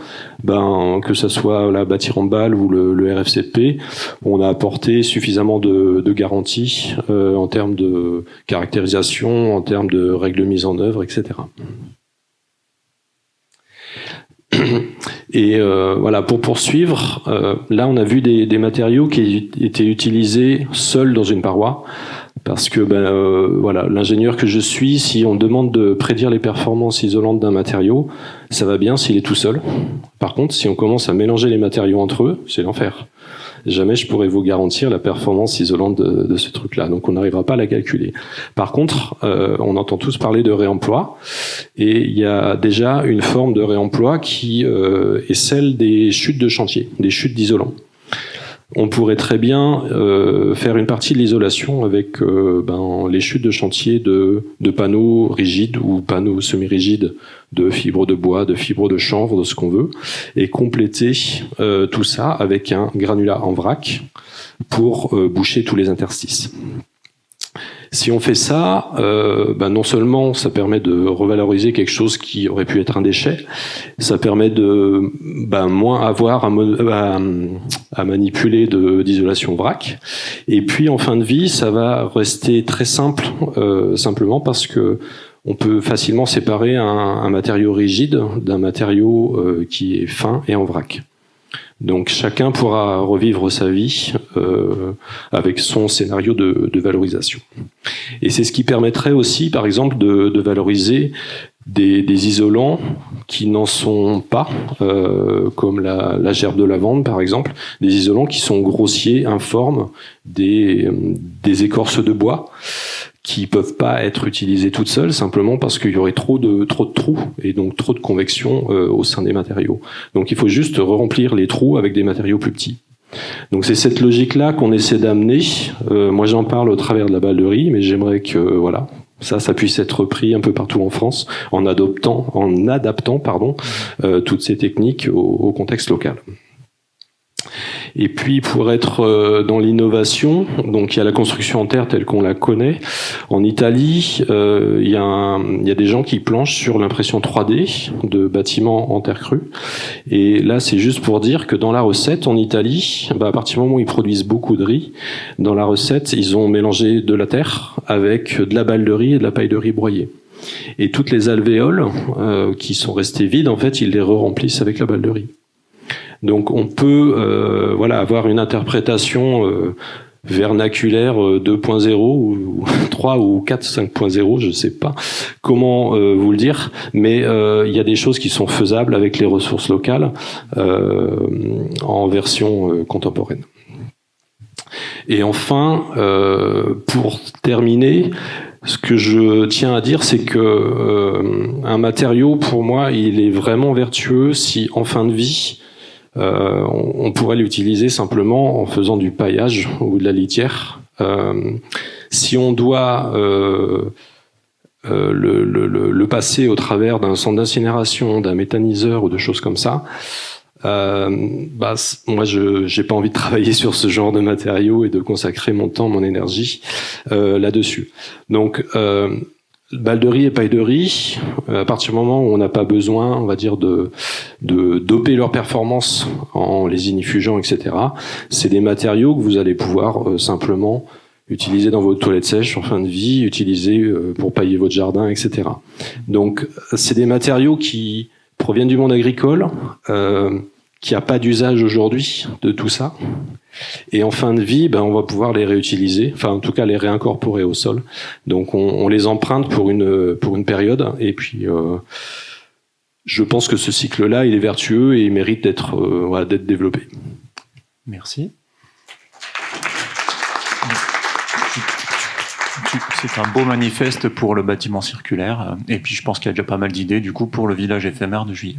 ça soit la Bâtir-en-Bâle ou le RFCP, on a apporté suffisamment de garanties en termes de caractérisation, en termes de règles de mise en œuvre, etc. Et voilà, pour poursuivre, là on a vu des matériaux qui étaient utilisés seuls dans une paroi, parce que voilà, l'ingénieur que je suis, si on demande de prédire les performances isolantes d'un matériau, ça va bien s'il est tout seul. Par contre, si on commence à mélanger les matériaux entre eux, c'est l'enfer. Jamais je pourrais vous garantir la performance isolante de ce truc-là. Donc on n'arrivera pas à la calculer. Par contre, on entend tous parler de réemploi, et il y a déjà une forme de réemploi qui est celle des chutes de chantier, des chutes d'isolants. On pourrait très bien faire une partie de l'isolation avec les chutes de chantier de panneaux rigides ou panneaux semi-rigides de fibres de bois, de fibres de chanvre, de ce qu'on veut, et compléter tout ça avec un granulat en vrac pour boucher tous les interstices. Si on fait ça, non seulement ça permet de revaloriser quelque chose qui aurait pu être un déchet, ça permet de moins avoir à manipuler d'isolation vrac, et puis en fin de vie, ça va rester très simple, simplement parce que on peut facilement séparer un matériau rigide d'un matériau qui est fin et en vrac. Donc chacun pourra revivre sa vie avec son scénario de valorisation. Et c'est ce qui permettrait aussi, par exemple, de valoriser des isolants qui n'en sont pas, comme la gerbe de lavande, par exemple, des isolants qui sont grossiers, informes, des écorces de bois, qui peuvent pas être utilisées toutes seules, simplement parce qu'il y aurait trop de trous et donc trop de convection au sein des matériaux. Donc il faut juste remplir les trous avec des matériaux plus petits. Donc c'est cette logique-là qu'on essaie d'amener. Moi j'en parle au travers de la balle de riz, mais j'aimerais que ça puisse être repris un peu partout en France en adaptant toutes ces techniques au contexte local. Et puis pour être dans l'innovation, donc il y a la construction en terre telle qu'on la connaît. En Italie, il y a des gens qui planchent sur l'impression 3D de bâtiments en terre crue. Et là, c'est juste pour dire que dans la recette en Italie, à partir du moment où ils produisent beaucoup de riz, dans la recette, ils ont mélangé de la terre avec de la balle de riz et de la paille de riz broyée. Et toutes les alvéoles qui sont restées vides, en fait, ils les re-remplissent avec la balle de riz. Donc on peut avoir une interprétation vernaculaire 2.0 ou 3 ou 4, 5.0, je ne sais pas comment vous le dire, mais il y a des choses qui sont faisables avec les ressources locales en version contemporaine. Et enfin, pour terminer, ce que je tiens à dire, c'est que un matériau, pour moi, il est vraiment vertueux si en fin de vie, on pourrait l'utiliser simplement en faisant du paillage ou de la litière. Si on doit le passer au travers d'un centre d'incinération, d'un méthaniseur ou de choses comme ça, moi j'ai pas envie de travailler sur ce genre de matériaux et de consacrer mon temps, mon énergie là-dessus. Donc balle de riz et paille de riz, à partir du moment où on n'a pas besoin, on va dire, de doper leur performance en les inifugeant, etc., c'est des matériaux que vous allez pouvoir simplement utiliser dans votre toilette sèche en fin de vie, utiliser pour pailler votre jardin, etc. Donc c'est des matériaux qui proviennent du monde agricole, qui n'a pas d'usage aujourd'hui de tout ça, Et en fin de vie, on va pouvoir les réutiliser, enfin en tout cas les réincorporer au sol. Donc on les emprunte pour une période, et puis je pense que ce cycle-là, il est vertueux et il mérite d'être développé. Merci. C'est un beau manifeste pour le bâtiment circulaire. Et puis, je pense qu'il y a déjà pas mal d'idées, du coup, pour le village éphémère de Juillet.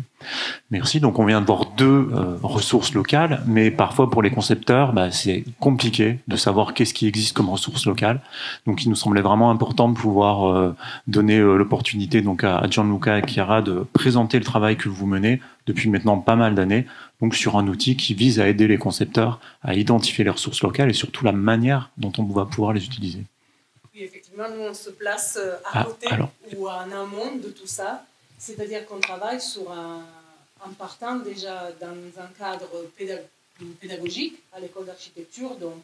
Merci. Donc, on vient de voir 2 ressources locales, mais parfois, pour les concepteurs, c'est compliqué de savoir qu'est-ce qui existe comme ressources locales. Donc, il nous semblait vraiment important de pouvoir donner l'opportunité donc à Gianluca et Chiara de présenter le travail que vous menez depuis maintenant pas mal d'années, donc sur un outil qui vise à aider les concepteurs à identifier les ressources locales et surtout la manière dont on va pouvoir les utiliser. Oui, effectivement, nous, on se place à côté ou en amont de tout ça. C'est-à-dire qu'on travaille en partant déjà dans un cadre pédagogique à l'école d'architecture, donc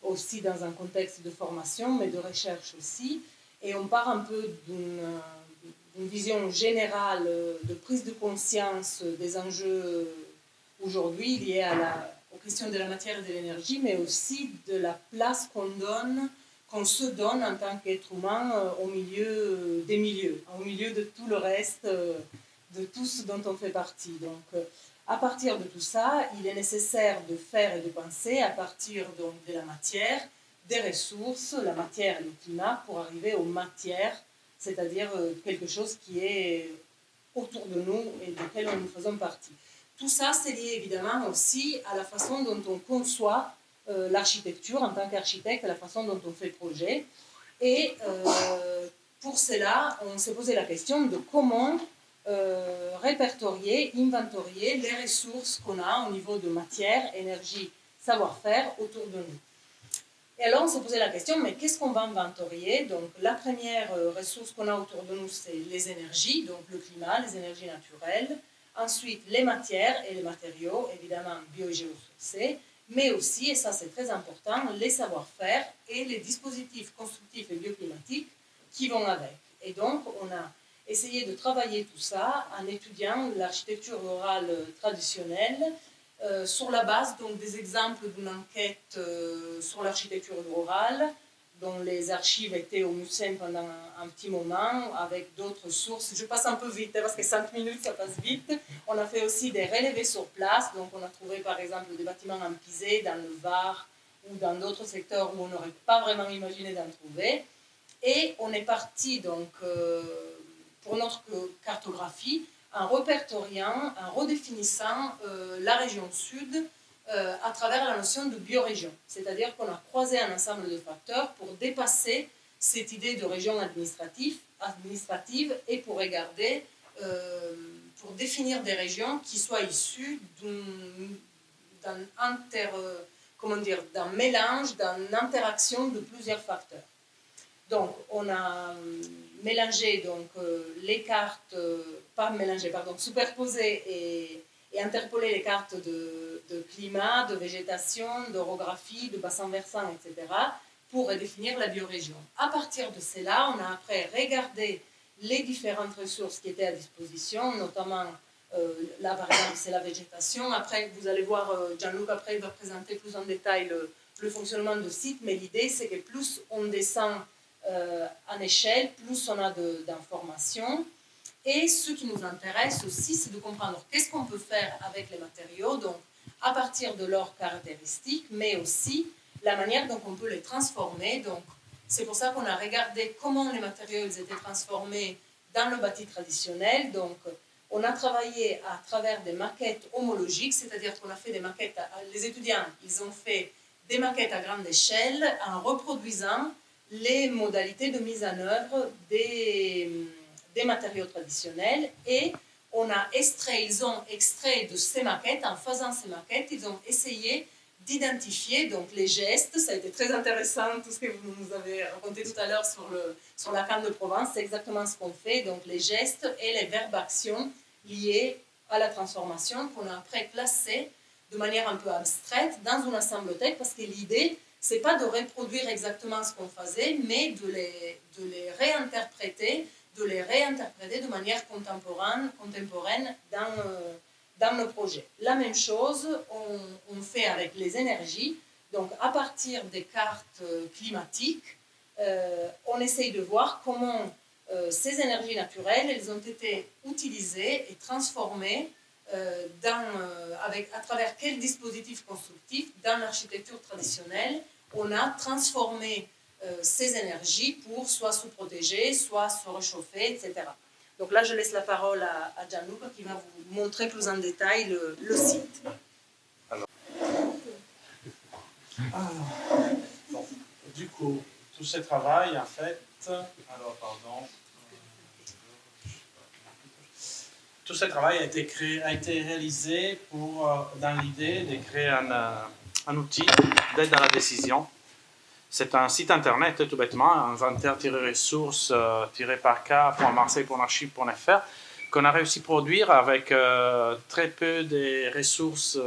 aussi dans un contexte de formation, mais de recherche aussi. Et on part un peu d'une vision générale de prise de conscience des enjeux aujourd'hui liés aux questions de la matière et de l'énergie, mais aussi de la place qu'on se donne en tant qu'être humain au milieu des milieux, au milieu de tout le reste, de tout ce dont on fait partie. Donc, à partir de tout ça, il est nécessaire de faire et de penser à partir donc, de la matière, des ressources, la matière et le climat, pour arriver aux matières, c'est-à-dire quelque chose qui est autour de nous et duquel nous faisons partie. Tout ça, c'est lié évidemment aussi à la façon dont on conçoit l'architecture en tant qu'architecte, la façon dont on fait projet. Et pour cela, on s'est posé la question de comment répertorier, inventorier les ressources qu'on a au niveau de matière, énergie, savoir-faire autour de nous. Et alors, on s'est posé la question, mais qu'est-ce qu'on va inventorier? Donc, la première ressource qu'on a autour de nous, c'est les énergies, donc le climat, les énergies naturelles. Ensuite, les matières et les matériaux, évidemment bio-géosourcés, mais aussi, et ça c'est très important, les savoir-faire et les dispositifs constructifs et bioclimatiques qui vont avec. Et donc, on a essayé de travailler tout ça en étudiant l'architecture rurale traditionnelle sur la base donc, des exemples d'une enquête sur l'architecture rurale dont les archives étaient au MUCEM pendant un petit moment, avec d'autres sources. Je passe un peu vite, parce que 5 minutes, ça passe vite. On a fait aussi des relevés sur place, donc on a trouvé par exemple des bâtiments en pisé dans le Var ou dans d'autres secteurs où on n'aurait pas vraiment imaginé d'en trouver. Et on est parti donc pour notre cartographie en répertoriant, en redéfinissant la région sud à travers la notion de biorégion. C'est-à-dire qu'on a croisé un ensemble de facteurs pour dépasser cette idée de région administrative et pour regarder, pour définir des régions qui soient issues d'un mélange, d'une interaction de plusieurs facteurs. Donc, on a mélangé donc, les cartes, superposé et interpoler les cartes de climat, de végétation, d'orographie, de bassin versant, etc., pour redéfinir la biorégion. À partir de cela, on a après regardé les différentes ressources qui étaient à disposition, notamment, là par exemple, c'est la végétation. Après, vous allez voir, Gianluca après va présenter plus en détail le fonctionnement de site, mais l'idée, c'est que plus on descend en échelle, plus on a d'informations. Et ce qui nous intéresse aussi, c'est de comprendre qu'est-ce qu'on peut faire avec les matériaux, donc à partir de leurs caractéristiques, mais aussi la manière dont on peut les transformer. Donc, c'est pour ça qu'on a regardé comment les matériaux ils étaient transformés dans le bâti traditionnel. Donc, on a travaillé à travers des maquettes homologiques, c'est-à-dire qu'on a fait des maquettes, les étudiants, ils ont fait des maquettes à grande échelle en reproduisant les modalités de mise en œuvre des matériaux traditionnels et ils ont extrait de ces maquettes, en faisant ces maquettes, ils ont essayé d'identifier donc, les gestes. Ça a été très intéressant, tout ce que vous nous avez raconté tout à l'heure sur la canne de Provence, c'est exactement ce qu'on fait, donc les gestes et les verbes actions liés à la transformation qu'on a après classés de manière un peu abstraite dans une assemblothèque, parce que l'idée, c'est pas de reproduire exactement ce qu'on faisait, mais de les réinterpréter de manière contemporaine dans nos projets. La même chose, on fait avec les énergies. Donc, à partir des cartes climatiques, on essaye de voir comment ces énergies naturelles, elles ont été utilisées et transformées à travers quel dispositif constructif dans l'architecture traditionnelle on a transformé ces énergies pour soit se protéger, soit se réchauffer, etc. Donc là, je laisse la parole à Gianluca qui va vous montrer plus en détail le site. Bon, du coup, tout ce travail, en fait, tout ce travail a été réalisé dans l'idée de créer un outil d'aide à la décision. C'est un site internet, tout bêtement, inventaire-ressources-parca.marseille.archive.fr qu'on a réussi à produire avec très peu de ressources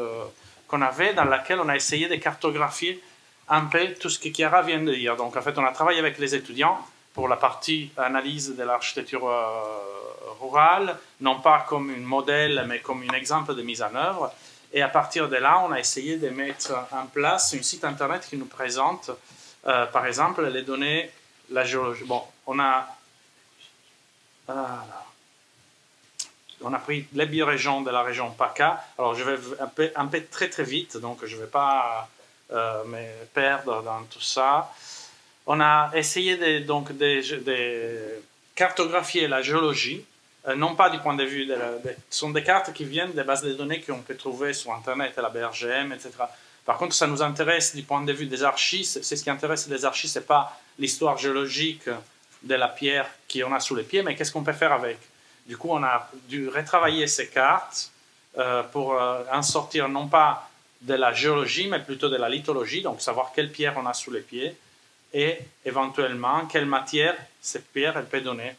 qu'on avait, dans laquelle on a essayé de cartographier un peu tout ce que Chiara vient de dire. Donc, en fait, on a travaillé avec les étudiants pour la partie analyse de l'architecture rurale, non pas comme un modèle, mais comme un exemple de mise en œuvre. Et à partir de là, on a essayé de mettre en place un site internet qui nous présente, par exemple, les données, la géologie. Bon, on a pris les biorégions de la région PACA. Alors, je vais un peu très très vite, donc je ne vais pas me perdre dans tout ça. On a essayé de cartographier la géologie, non pas du point de vue ce sont des cartes qui viennent des bases de données qu'on peut trouver sur Internet, la BRGM, etc. Par contre, ça nous intéresse du point de vue des archives. C'est ce qui intéresse les archives, ce n'est pas l'histoire géologique de la pierre qu'on a sous les pieds, mais qu'est-ce qu'on peut faire avec. Du coup, on a dû retravailler ces cartes pour en sortir non pas de la géologie, mais plutôt de la lithologie, donc savoir quelle pierre on a sous les pieds et éventuellement quelle matière cette pierre elle peut donner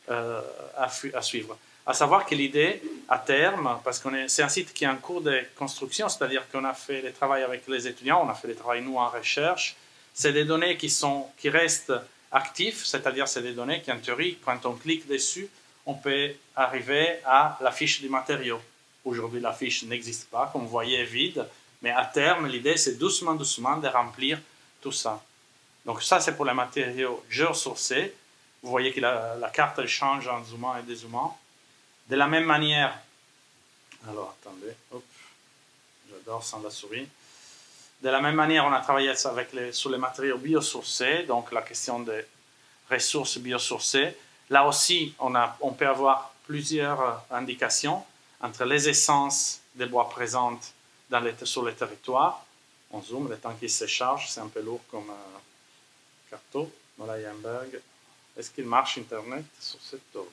à suivre. À savoir que l'idée, à terme, parce que c'est un site qui est en cours de construction, c'est-à-dire qu'on a fait le travail avec les étudiants, on a fait le travail nous en recherche, c'est des données qui restent actives, c'est-à-dire c'est des données qui en théorie, quand on clique dessus, on peut arriver à la fiche du matériau. Aujourd'hui, la fiche n'existe pas, comme vous voyez, est vide, mais à terme, l'idée, c'est doucement de remplir tout ça. Donc ça, c'est pour les matériaux géosourcés. Vous voyez que la carte, elle change en zoomant et dézoomant. De la même manière, alors attendez, hop, j'adore sans la souris. De la même manière, on a travaillé sur les matériaux biosourcés, donc la question des ressources biosourcées. Là aussi, on peut avoir plusieurs indications entre les essences des bois présentes sur le territoire. On zoome, le temps qu'il se charge, c'est un peu lourd comme carton. Voilà, il y a un bug. Est-ce qu'il marche Internet sur cet ordi?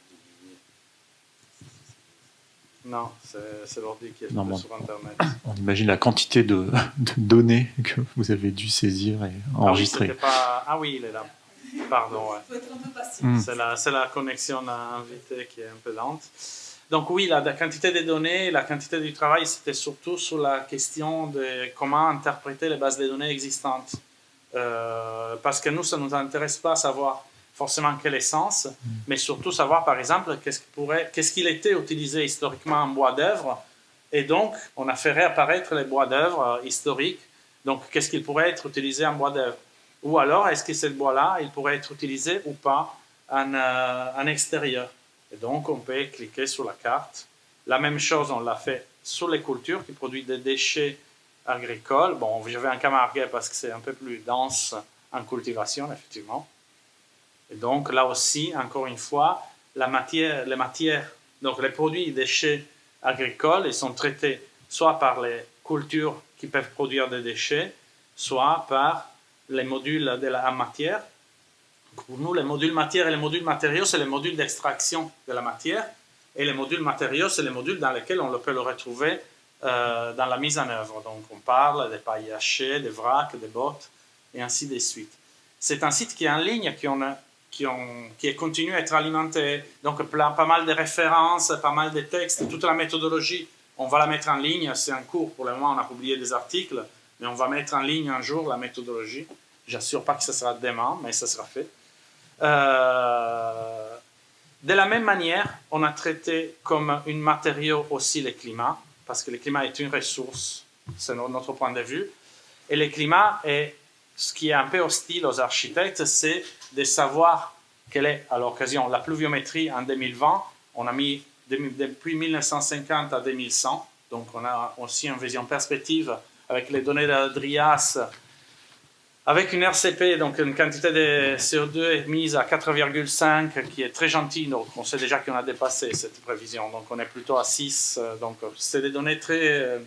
Non, c'est l'ordi qui est sur Internet. On imagine la quantité de données que vous avez dû saisir et enregistrer. Ah oui, il est là. Pardon, ouais. Il faut être un peu patient. C'est la connexion invitée qui est un peu lente. Donc oui, la quantité des données, la quantité du travail, c'était surtout sur la question de comment interpréter les bases de données existantes. Parce que nous, ça ne nous intéresse pas savoir forcément quel est sens, mais surtout savoir, par exemple, qu'est-ce qu'il était utilisé historiquement en bois d'œuvre. Et donc, on a fait réapparaître les bois d'œuvre historiques. Donc, qu'est-ce qu'il pourrait être utilisé en bois d'œuvre? Ou alors, est-ce que ce bois-là, il pourrait être utilisé ou pas en extérieur? Et donc, on peut cliquer sur la carte. La même chose, on l'a fait sur les cultures qui produisent des déchets agricoles. Bon, je vais en Camargue parce que c'est un peu plus dense en cultivation, effectivement. Et donc, là aussi, encore une fois, les matières, donc les produits déchets agricoles, ils sont traités soit par les cultures qui peuvent produire des déchets, soit par les modules de la matière. Pour nous, les modules matière et les modules matériaux, c'est les modules d'extraction de la matière. Et les modules matériaux, c'est les modules dans lesquels on peut le retrouver dans la mise en œuvre. Donc, on parle des pailles hachées, des vracs, des bottes, et ainsi de suite. C'est un site qui est en ligne, qui continue à être alimenté. Donc, pas mal de références, pas mal de textes, toute la méthodologie, on va la mettre en ligne. C'est en cours. Pour le moment, on a publié des articles, mais on va mettre en ligne un jour la méthodologie. J'assure pas que ce sera demain, mais ça sera fait. De la même manière, on a traité comme un matériau aussi le climat. parce que le climat est une ressource, c'est notre point de vue. Et le climat, est, ce qui est un peu hostile aux architectes, c'est de savoir quelle est, à l'occasion, la pluviométrie en 2020. On a mis depuis 1950 à 2100, donc on a aussi une vision perspective avec les données d'Adrias, avec une RCP, donc une quantité de CO2 mise à 4,5, qui est très gentille, donc on sait déjà qu'on a dépassé cette prévision, donc on est plutôt à 6, donc c'est des données très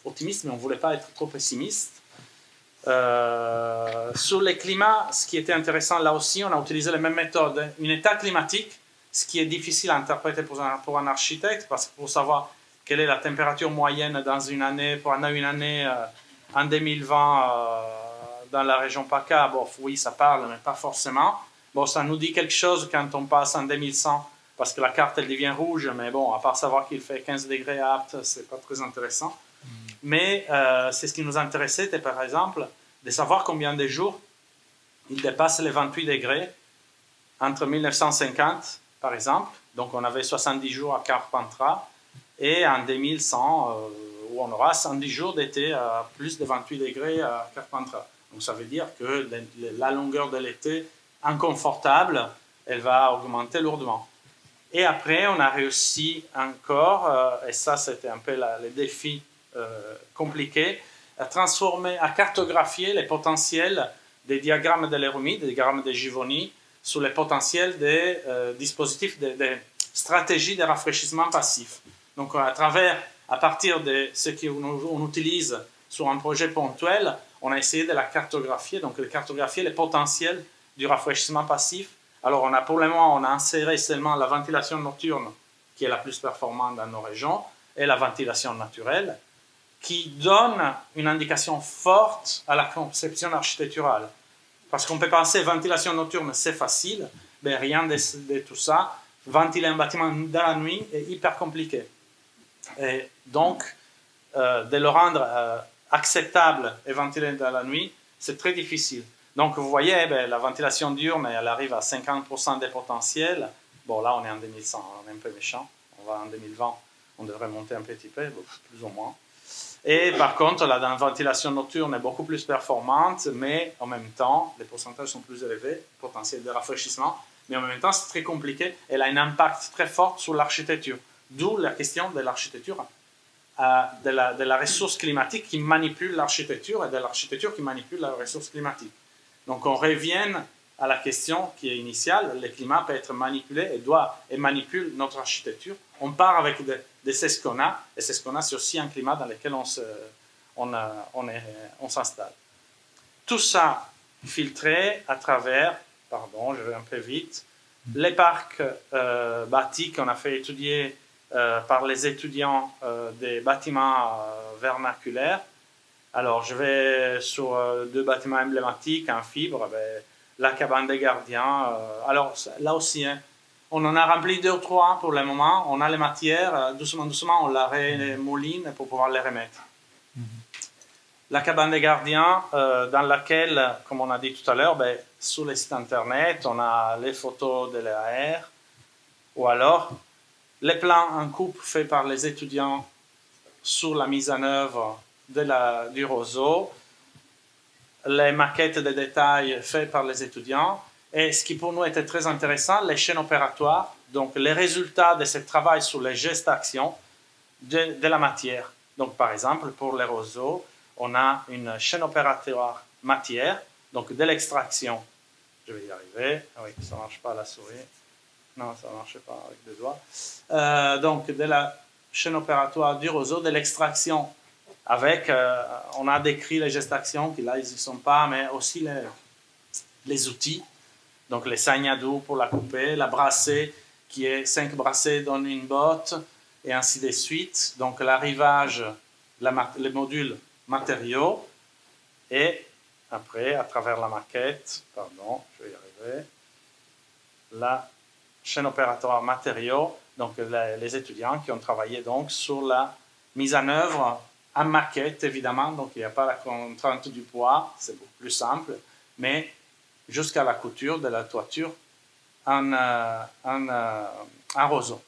optimistes, mais on ne voulait pas être trop pessimiste. Sur les climats, ce qui était intéressant là aussi, on a utilisé les mêmes méthodes. Un état climatique, ce qui est difficile à interpréter pour un architecte, parce que pour savoir quelle est la température moyenne dans une année, pendant une année en 2020 dans la région PACA, bon, oui, ça parle, mais pas forcément. Bon, ça nous dit quelque chose quand on passe en 2100, parce que la carte, elle devient rouge, mais bon, à part savoir qu'il fait 15 degrés à Apt, c'est pas très intéressant. Mais c'est ce qui nous intéressait, c'était par exemple de savoir combien de jours il dépasse les 28 degrés entre 1950, par exemple. Donc on avait 70 jours à Carpentras, et en 2100, où on aura 110 jours d'été à plus de 28 degrés à Carpentras. Donc ça veut dire que la longueur de l'été inconfortable, elle va augmenter lourdement. Et après, on a réussi encore, et ça c'était un peu le défi compliqué, à transformer, à cartographier les potentiels des diagrammes de l'Erumide, des diagrammes de Givoni, sur les potentiels des dispositifs, des stratégies de rafraîchissement passif. Donc à partir de ce qu'on utilise sur un projet ponctuel, on a essayé de la cartographier, donc de cartographier les potentiels du rafraîchissement passif. Alors pour le moment, on a inséré seulement la ventilation nocturne, qui est la plus performante dans nos régions, et la ventilation naturelle, qui donne une indication forte à la conception architecturale. Parce qu'on peut penser ventilation nocturne, c'est facile, mais rien de tout ça. Ventiler un bâtiment dans la nuit est hyper compliqué. Et donc, de le rendre acceptable et ventilé dans la nuit, c'est très difficile. Donc, vous voyez, la ventilation diurne, elle arrive à 50% des potentiels. Bon, là, on est en 2100, on est un peu méchant. On va en 2020, on devrait monter un petit peu, plus ou moins. Et par contre, la ventilation nocturne est beaucoup plus performante, mais en même temps, les pourcentages sont plus élevés, potentiel de rafraîchissement, mais en même temps, c'est très compliqué. Elle a un impact très fort sur l'architecture. D'où la question de l'architecture, de la ressource climatique qui manipule l'architecture et de l'architecture qui manipule la ressource climatique. Donc, on revient à la question qui est initiale, le climat peut être manipulé et manipule notre architecture. On part avec c'est ce qu'on a, et c'est ce qu'on a, c'est aussi un climat dans lequel on s'installe. Tout ça filtré à travers, pardon, je vais un peu vite, les parcs bâtis qu'on a fait étudier par les étudiants des bâtiments vernaculaires. Alors, je vais sur deux bâtiments emblématiques en fibre, la cabane des gardiens. Alors, là aussi, hein, on en a rempli 2 ou 3 pour le moment. On a les matières, doucement, doucement, on la remouline pour pouvoir les remettre. La cabane des gardiens, dans laquelle, comme on a dit tout à l'heure, sur les sites internet, on a les photos de l'AR, ou alors les plans en coupe faits par les étudiants sur la mise en œuvre du roseau, les maquettes de détails faites par les étudiants, et ce qui pour nous était très intéressant, les chaînes opératoires, donc les résultats de ce travail sur les gestes-actions de la matière. Donc par exemple, pour les roseaux, on a une chaîne opératoire matière, donc de l'extraction. Je vais y arriver. Ah oui, ça ne marche pas la souris. Non, ça ne marche pas avec 2 doigts. Donc de la chaîne opératoire du roseau, de l'extraction avec, on a décrit les gestes-actions, qui là, ils n'y sont pas, mais aussi les outils. Donc, les sagnadous pour la couper, la brassée, qui est 5 brassées dans une botte, et ainsi de suite. Donc, l'arrivage, les modules matériaux, et après, à travers la maquette, pardon, je vais y arriver, la chaîne opératoire matériaux, donc les étudiants qui ont travaillé donc sur la mise en œuvre en maquette, évidemment, donc il n'y a pas la contrainte du poids, c'est beaucoup plus simple, mais jusqu'à la couture de la toiture en roseau.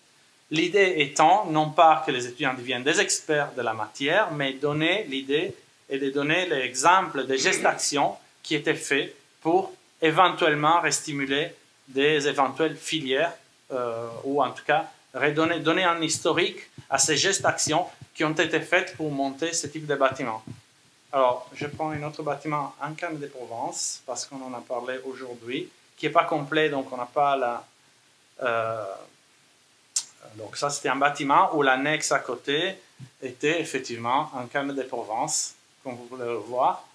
L'idée étant, non pas que les étudiants deviennent des experts de la matière, mais donner l'idée et de donner l'exemple des gestes d'action qui étaient faits pour éventuellement restimuler des éventuelles filières, ou en tout cas donner un historique à ces gestes d'action qui ont été faits pour monter ce type de bâtiment. Alors, je prends un autre bâtiment en Cannes de Provence, parce qu'on en a parlé aujourd'hui, qui n'est pas complet, donc on n'a pas la... donc ça, c'était un bâtiment où l'annexe à côté était effectivement en Cannes de Provence, comme vous pouvez le voir,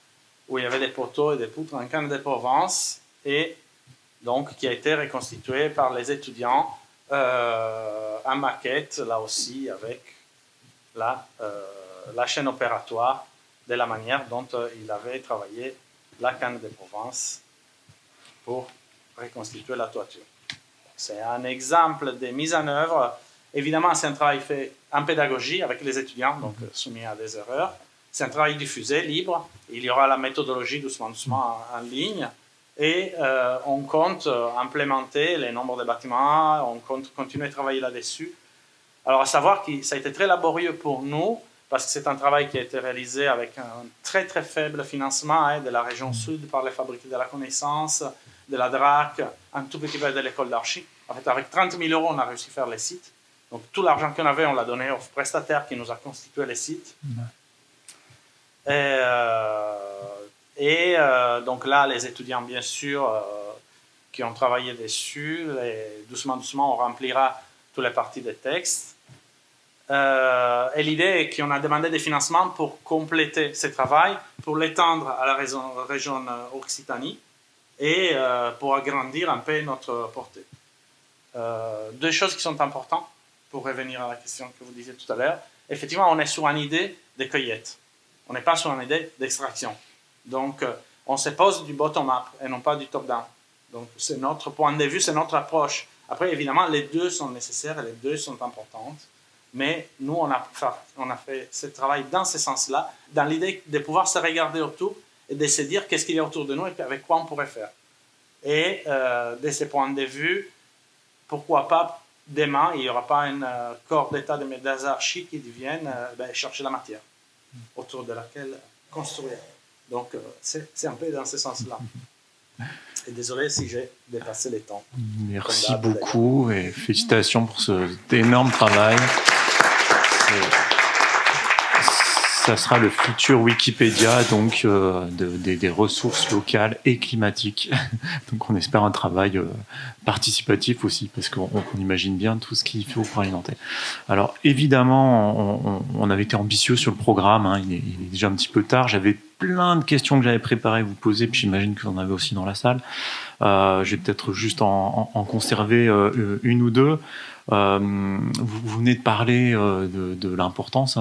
où il y avait des poteaux et des poutres en Cannes de Provence, et donc qui a été reconstitué par les étudiants en maquette, là aussi, avec la chaîne opératoire de la manière dont il avait travaillé la Canne de Provence pour reconstituer la toiture. C'est un exemple de mise en œuvre. Évidemment, c'est un travail fait en pédagogie avec les étudiants, donc soumis à des erreurs. C'est un travail diffusé, libre. Il y aura la méthodologie doucement en ligne. Et on compte implémenter les nombres de bâtiments, on compte continuer à travailler là-dessus. Alors, à savoir que ça a été très laborieux pour nous, parce que c'est un travail qui a été réalisé avec un très très faible financement de la région sud par les fabriques de la connaissance, de la DRAC, un tout petit peu de l'école d'archi. En fait, avec 30 000 €, on a réussi à faire les sites. Donc, tout l'argent qu'on avait, on l'a donné au prestataire qui nous a constitué les sites. Donc là, les étudiants, bien sûr, qui ont travaillé dessus, et doucement, on remplira toutes les parties des textes. Et l'idée est qu'on a demandé des financements pour compléter ce travail, pour l'étendre à la région Occitanie et pour agrandir un peu notre portée. Deux choses qui sont importantes pour revenir à la question que vous disiez tout à l'heure. Effectivement, on est sur une idée de cueillette. On n'est pas sur une idée d'extraction. Donc, on se pose du bottom-up et non pas du top-down. Donc, c'est notre point de vue, c'est notre approche. Après, évidemment, les deux sont nécessaires et les deux sont importantes. Mais nous, on a fait ce travail dans ce sens-là, dans l'idée de pouvoir se regarder autour et de se dire qu'est-ce qu'il y a autour de nous et avec quoi on pourrait faire. Et de ce point de vue, pourquoi pas, demain, il n'y aura pas un corps d'état des archis qui viennent chercher la matière autour de laquelle construire. Donc, c'est un peu dans ce sens-là. Et désolé si j'ai dépassé les temps. Merci beaucoup et félicitations pour cet énorme travail. Ça sera le futur Wikipédia, donc des ressources locales et climatiques. Donc on espère un travail participatif aussi, parce qu'on imagine bien tout ce qu'il faut pour alimenter. Alors évidemment, on avait été ambitieux sur le programme, hein, il est déjà un petit peu tard. J'avais plein de questions que j'avais préparées à vous poser, puis j'imagine que vous en avez aussi dans la salle. Je vais peut-être juste en conserver une ou deux. Vous venez de parler de l'importance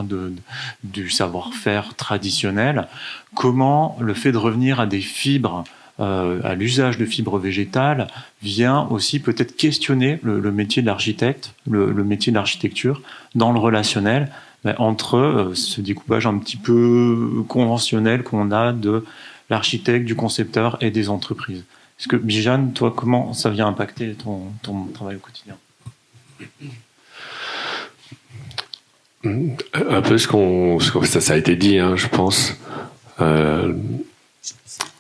du savoir-faire traditionnel. Comment le fait de revenir à des fibres, à l'usage de fibres végétales, vient aussi peut-être questionner le métier de l'architecte, le métier de l'architecture dans le relationnel, entre ce découpage un petit peu conventionnel qu'on a de l'architecte, du concepteur et des entreprises. Est-ce que, Bijan, toi, comment ça vient impacter ton travail au quotidien ? Un peu ça a été dit, hein, je pense.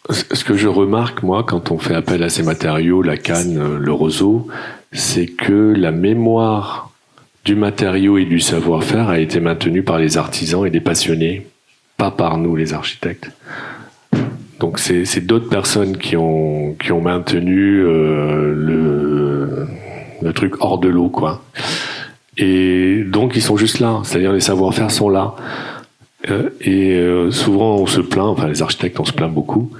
Ce que je remarque, moi, quand on fait appel à ces matériaux, la canne, le roseau, c'est que la mémoire du matériau et du savoir-faire a été maintenue par les artisans et les passionnés, pas par nous, les architectes. Donc c'est d'autres personnes qui ont maintenu le truc hors de l'eau, quoi. Et donc ils sont juste là, c'est-à-dire les savoir-faire sont là. Souvent on se plaint, enfin les architectes on se plaint beaucoup,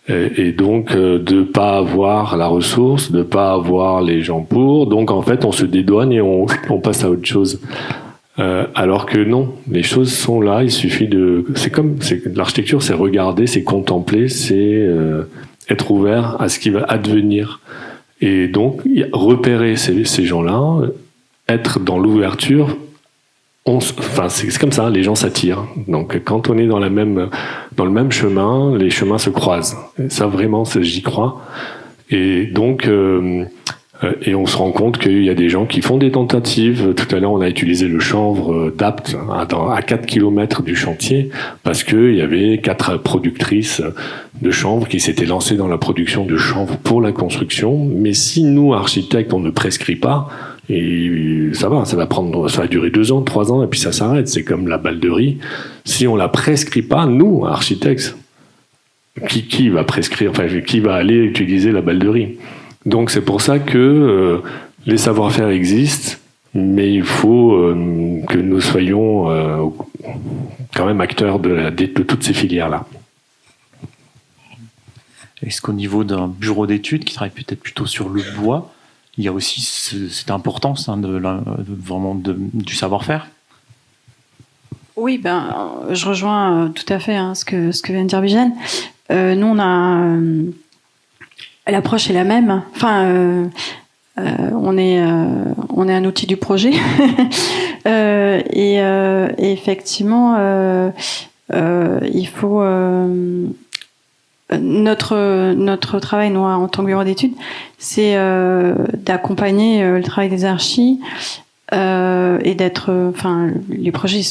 et donc de pas avoir la ressource, de pas avoir les gens pour, donc en fait on se dédouane et on passe à autre chose. Alors que non, les choses sont là, il suffit l'architecture, c'est regarder, c'est contempler, c'est être ouvert à ce qui va advenir. Et donc, repérer ces gens-là, être dans l'ouverture, c'est comme ça, les gens s'attirent. Donc, quand on est dans le même chemin, les chemins se croisent. Et ça, vraiment, j'y crois. Et donc, Et on se rend compte qu'il y a des gens qui font des tentatives. Tout à l'heure, on a utilisé le chanvre d'Apt à 4 km du chantier parce qu'il y avait 4 productrices de chanvre qui s'étaient lancées dans la production de chanvre pour la construction. Mais si nous, architectes, on ne prescrit pas, et ça va durer 2 ans, 3 ans, et puis ça s'arrête. C'est comme la balle de riz. Si on la prescrit pas, nous, architectes, qui va prescrire, enfin, qui va aller utiliser la balle de riz? Donc c'est pour ça que les savoir-faire existent, mais il faut que nous soyons quand même acteurs de toutes ces filières-là. Est-ce qu'au niveau d'un bureau d'études qui travaille peut-être plutôt sur le bois, il y a aussi cette importance du savoir-faire? Oui, je rejoins tout à fait ce que vient de dire Bijane. Nous, on a l'approche est la même. Enfin, on est un outil du projet et effectivement, il faut notre travail, nous, en tant que bureau d'études, c'est d'accompagner le travail des archis et d'être, les projets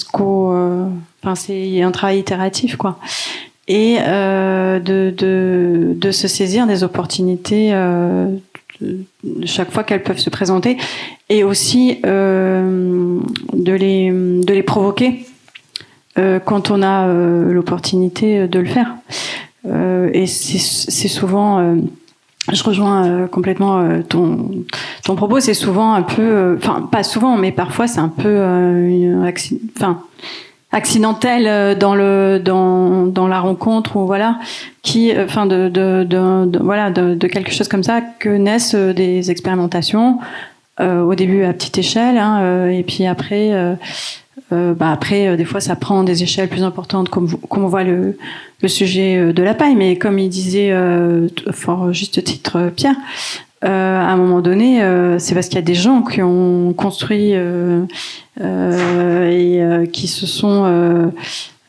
c'est un travail itératif, quoi. Et de se saisir des opportunités chaque fois qu'elles peuvent se présenter, et aussi de les provoquer quand on a l'opportunité de le faire. Et c'est souvent, je rejoins complètement ton propos, c'est souvent un peu, pas souvent, mais parfois c'est un peu accidentel dans la rencontre, ou voilà, de quelque chose comme ça que naissent des expérimentations au début à petite échelle, et puis après des fois ça prend des échelles plus importantes, comme on voit le sujet de la paille. Mais comme il disait fort juste titre Pierre, à un moment donné, c'est parce qu'il y a des gens qui ont construit et qui se sont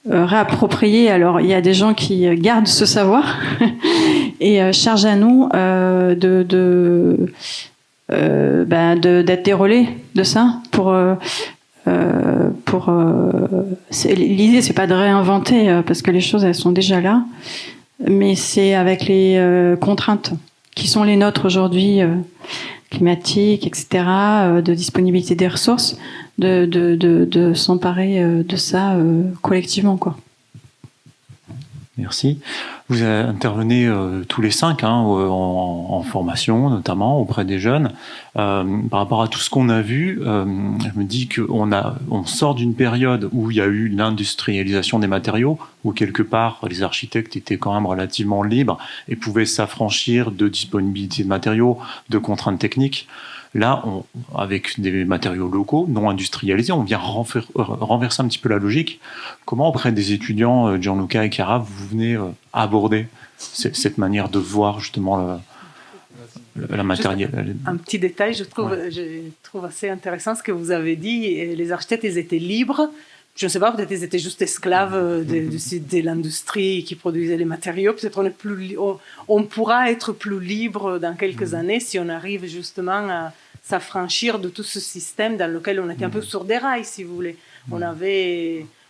réappropriés. Alors il y a des gens qui gardent ce savoir et charge à nous d'être des relais de ça pour l'idée, c'est pas de réinventer parce que les choses elles sont déjà là, mais c'est avec les contraintes qui sont les nôtres aujourd'hui, climatiques, etc., de disponibilité des ressources, de s'emparer de ça collectivement, quoi. Merci. Vous intervenez tous les 5 en formation, notamment auprès des jeunes. Par rapport à tout ce qu'on a vu, je me dis qu'on sort d'une période où il y a eu l'industrialisation des matériaux, où quelque part les architectes étaient quand même relativement libres et pouvaient s'affranchir de disponibilité de matériaux, de contraintes techniques. Là, avec des matériaux locaux, non industrialisés, on vient renverser un petit peu la logique. Comment, auprès des étudiants, Gianluca et Chiara, vous venez aborder cette manière de voir justement la matériel? Un petit détail, je trouve assez intéressant ce que vous avez dit. Les architectes, ils étaient libres. Je ne sais pas, peut-être ils étaient juste esclaves de l'industrie qui produisait les matériaux. Peut-être on pourra être plus libre dans quelques années si on arrive justement à s'affranchir de tout ce système dans lequel on était un peu sur des rails, si vous voulez. On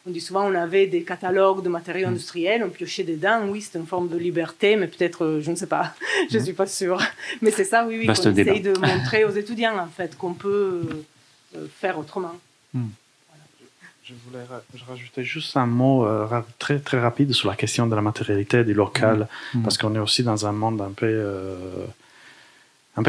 dit souvent on avait des catalogues de matériaux industriels, on piochait dedans. Oui, c'était une forme de liberté, mais peut-être, je ne sais pas, je ne suis pas sûre. Mais c'est ça, oui, qu'on essaye de montrer aux étudiants, en fait, qu'on peut faire autrement. Je voulais rajouter juste un mot très, très rapide sur la question de la matérialité du local, parce qu'on est aussi dans un monde un peu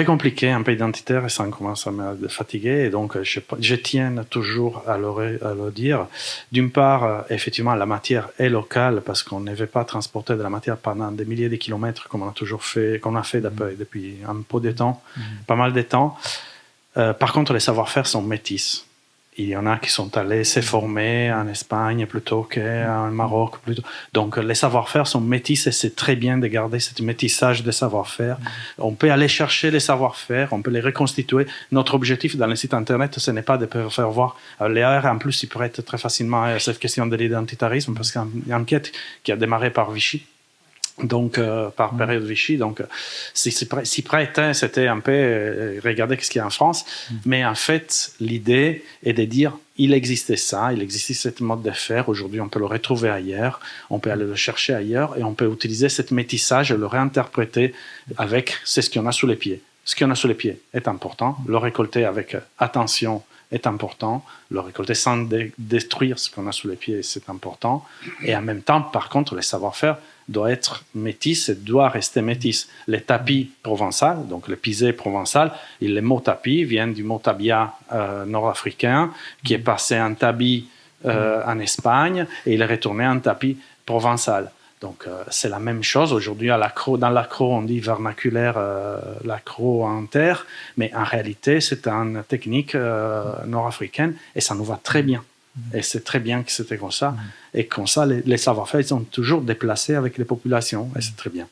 compliqué, un peu identitaire, et ça commence à me fatiguer. Et donc, je tiens toujours à le dire. D'une part, effectivement, la matière est locale, parce qu'on ne veut pas transporter de la matière pendant des milliers de kilomètres, comme on a toujours fait, depuis un peu de temps, pas mal de temps. Par contre, les savoir-faire sont métis. Il y en a qui sont allés se former en Espagne plutôt qu'en Maroc. Donc, les savoir-faire sont métis et c'est très bien de garder ce métissage de savoir-faire. On peut aller chercher les savoir-faire, on peut les reconstituer. Notre objectif dans le site Internet, ce n'est pas de faire voir l'erreur. En plus, il pourrait être très facilement cette question de l'identitarisme, parce qu'il y a une enquête qui a démarré par Vichy Donc, par période Vichy, donc, si près était, c'était un peu regarder ce qu'il y a en France. Mais en fait, l'idée est de dire, il existait ça, il existait ce mode de faire. Aujourd'hui, on peut le retrouver ailleurs, on peut aller le chercher ailleurs et on peut utiliser ce métissage et le réinterpréter avec ce qu'on a sous les pieds. Ce qu'on a sous les pieds est important. Le récolter avec attention est important. Le récolter sans détruire ce qu'on a sous les pieds, c'est important. Et en même temps, par contre, le savoir-faire doit être métis et doit rester métis. Les tapis provençal, donc le pisé provençal, le mot tapis vient du mot tabia nord-africain qui est passé en tabi en Espagne et il est retourné en tapis provençal. Donc c'est la même chose aujourd'hui dans l'accro on dit vernaculaire l'accro en terre, mais en réalité c'est une technique nord-africaine et ça nous va très bien. Et c'est très bien que c'était comme ça. Et comme ça, les savoir-faire, ils sont toujours déplacés avec les populations. Et c'est très bien.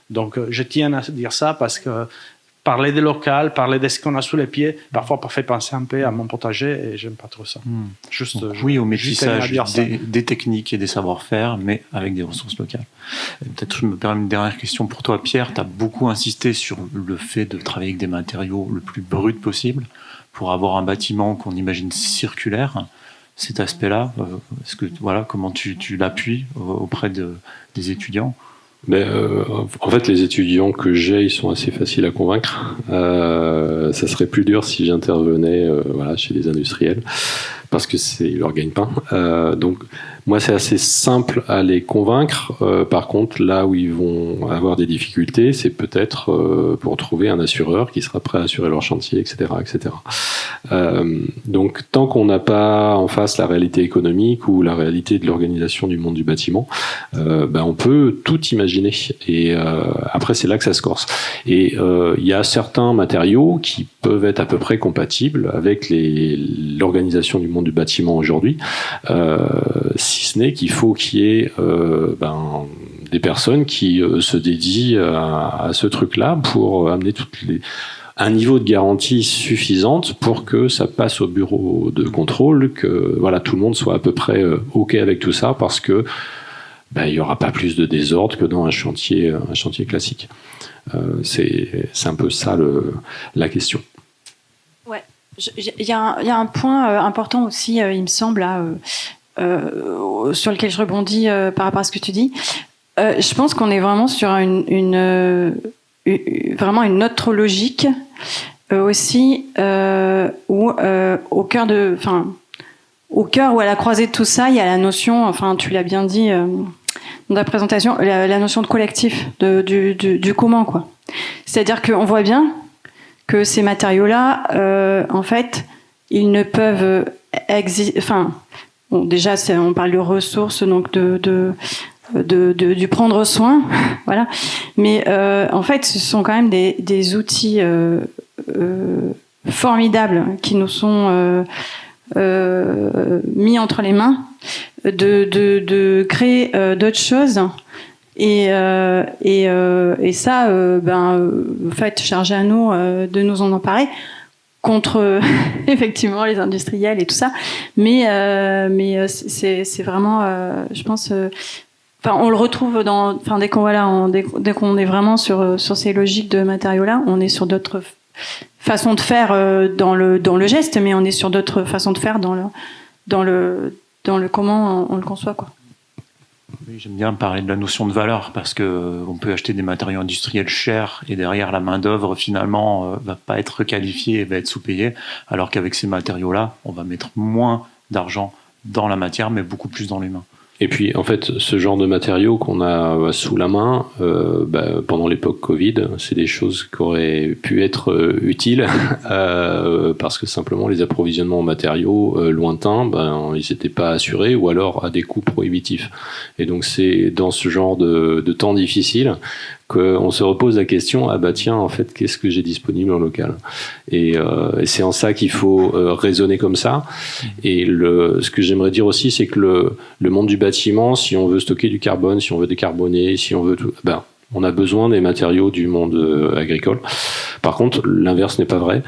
Donc, je tiens à dire ça parce que parler des locales, parler de ce qu'on a sous les pieds, parfois fait penser un peu à mon potager et j'aime pas trop ça. Oui, au métissage des techniques et des savoir-faire, mais avec des ressources locales. Peut-être je me permets une dernière question pour toi, Pierre. Tu as beaucoup insisté sur le fait de travailler avec des matériaux le plus bruts possible pour avoir un bâtiment qu'on imagine circulaire. Cet aspect-là, est-ce que comment tu l'appuies auprès des étudiants? En fait, les étudiants que j'ai, ils sont assez faciles à convaincre. Ça serait plus dur si j'intervenais chez les industriels, parce que c'est leur gagne-pain. Donc, moi, c'est assez simple à les convaincre. Par contre, là où ils vont avoir des difficultés, c'est peut-être pour trouver un assureur qui sera prêt à assurer leur chantier, etc., etc. Donc, tant qu'on n'a pas en face la réalité économique ou la réalité de l'organisation du monde du bâtiment, on peut tout imaginer. Et après, c'est là que ça se corse. Et il y a certains matériaux qui peuvent être à peu près compatibles avec l'organisation du monde du bâtiment aujourd'hui, si ce n'est qu'il faut qu'il y ait des personnes qui se dédient à ce truc-là pour amener un niveau de garantie suffisante pour que ça passe au bureau de contrôle, que tout le monde soit à peu près OK avec tout ça, parce que il y aura pas plus de désordre que dans un chantier classique. C'est un peu ça la question. Ouais, il y a un point important aussi, il me semble, là, sur lequel je rebondis par rapport à ce que tu dis. Je pense qu'on est vraiment sur vraiment une autre logique aussi, où au cœur ou à la croisée de tout ça, il y a la notion, tu l'as bien dit dans ta présentation, la notion de collectif, du commun, quoi. C'est-à-dire qu'on voit bien que ces matériaux-là, en fait, ils ne peuvent exister. Déjà, on parle de ressources, donc du prendre soin, voilà. Mais en fait, ce sont quand même des outils formidables qui nous sont mis entre les mains, de créer d'autres choses. Et ça, en fait, chargé à nous de nous en emparer contre effectivement les industriels et tout ça. Mais c'est vraiment, je pense. On le retrouve dès qu'on est vraiment sur ces logiques de matériaux-là, on est sur d'autres façons de faire dans le geste, mais on est sur d'autres façons de faire dans le comment on le conçoit, quoi. Oui, j'aime bien parler de la notion de valeur, parce que on peut acheter des matériaux industriels chers et derrière la main d'œuvre finalement va pas être qualifiée et va être sous-payée, alors qu'avec ces matériaux-là, on va mettre moins d'argent dans la matière, mais beaucoup plus dans l'humain. Et puis, en fait, ce genre de matériaux qu'on a sous la main, pendant l'époque Covid, c'est des choses qui auraient pu être utiles, parce que simplement les approvisionnements en matériaux lointains, ils n'étaient pas assurés, ou alors à des coûts prohibitifs. Et donc, c'est dans ce genre de temps difficile qu'on se repose la question, en fait, qu'est-ce que j'ai disponible en local? Et c'est en ça qu'il faut raisonner comme ça. Et ce que j'aimerais dire aussi, c'est que le monde du bâtiment, si on veut stocker du carbone, si on veut décarboner, si on veut tout, on a besoin des matériaux du monde agricole. Par contre, l'inverse n'est pas vrai.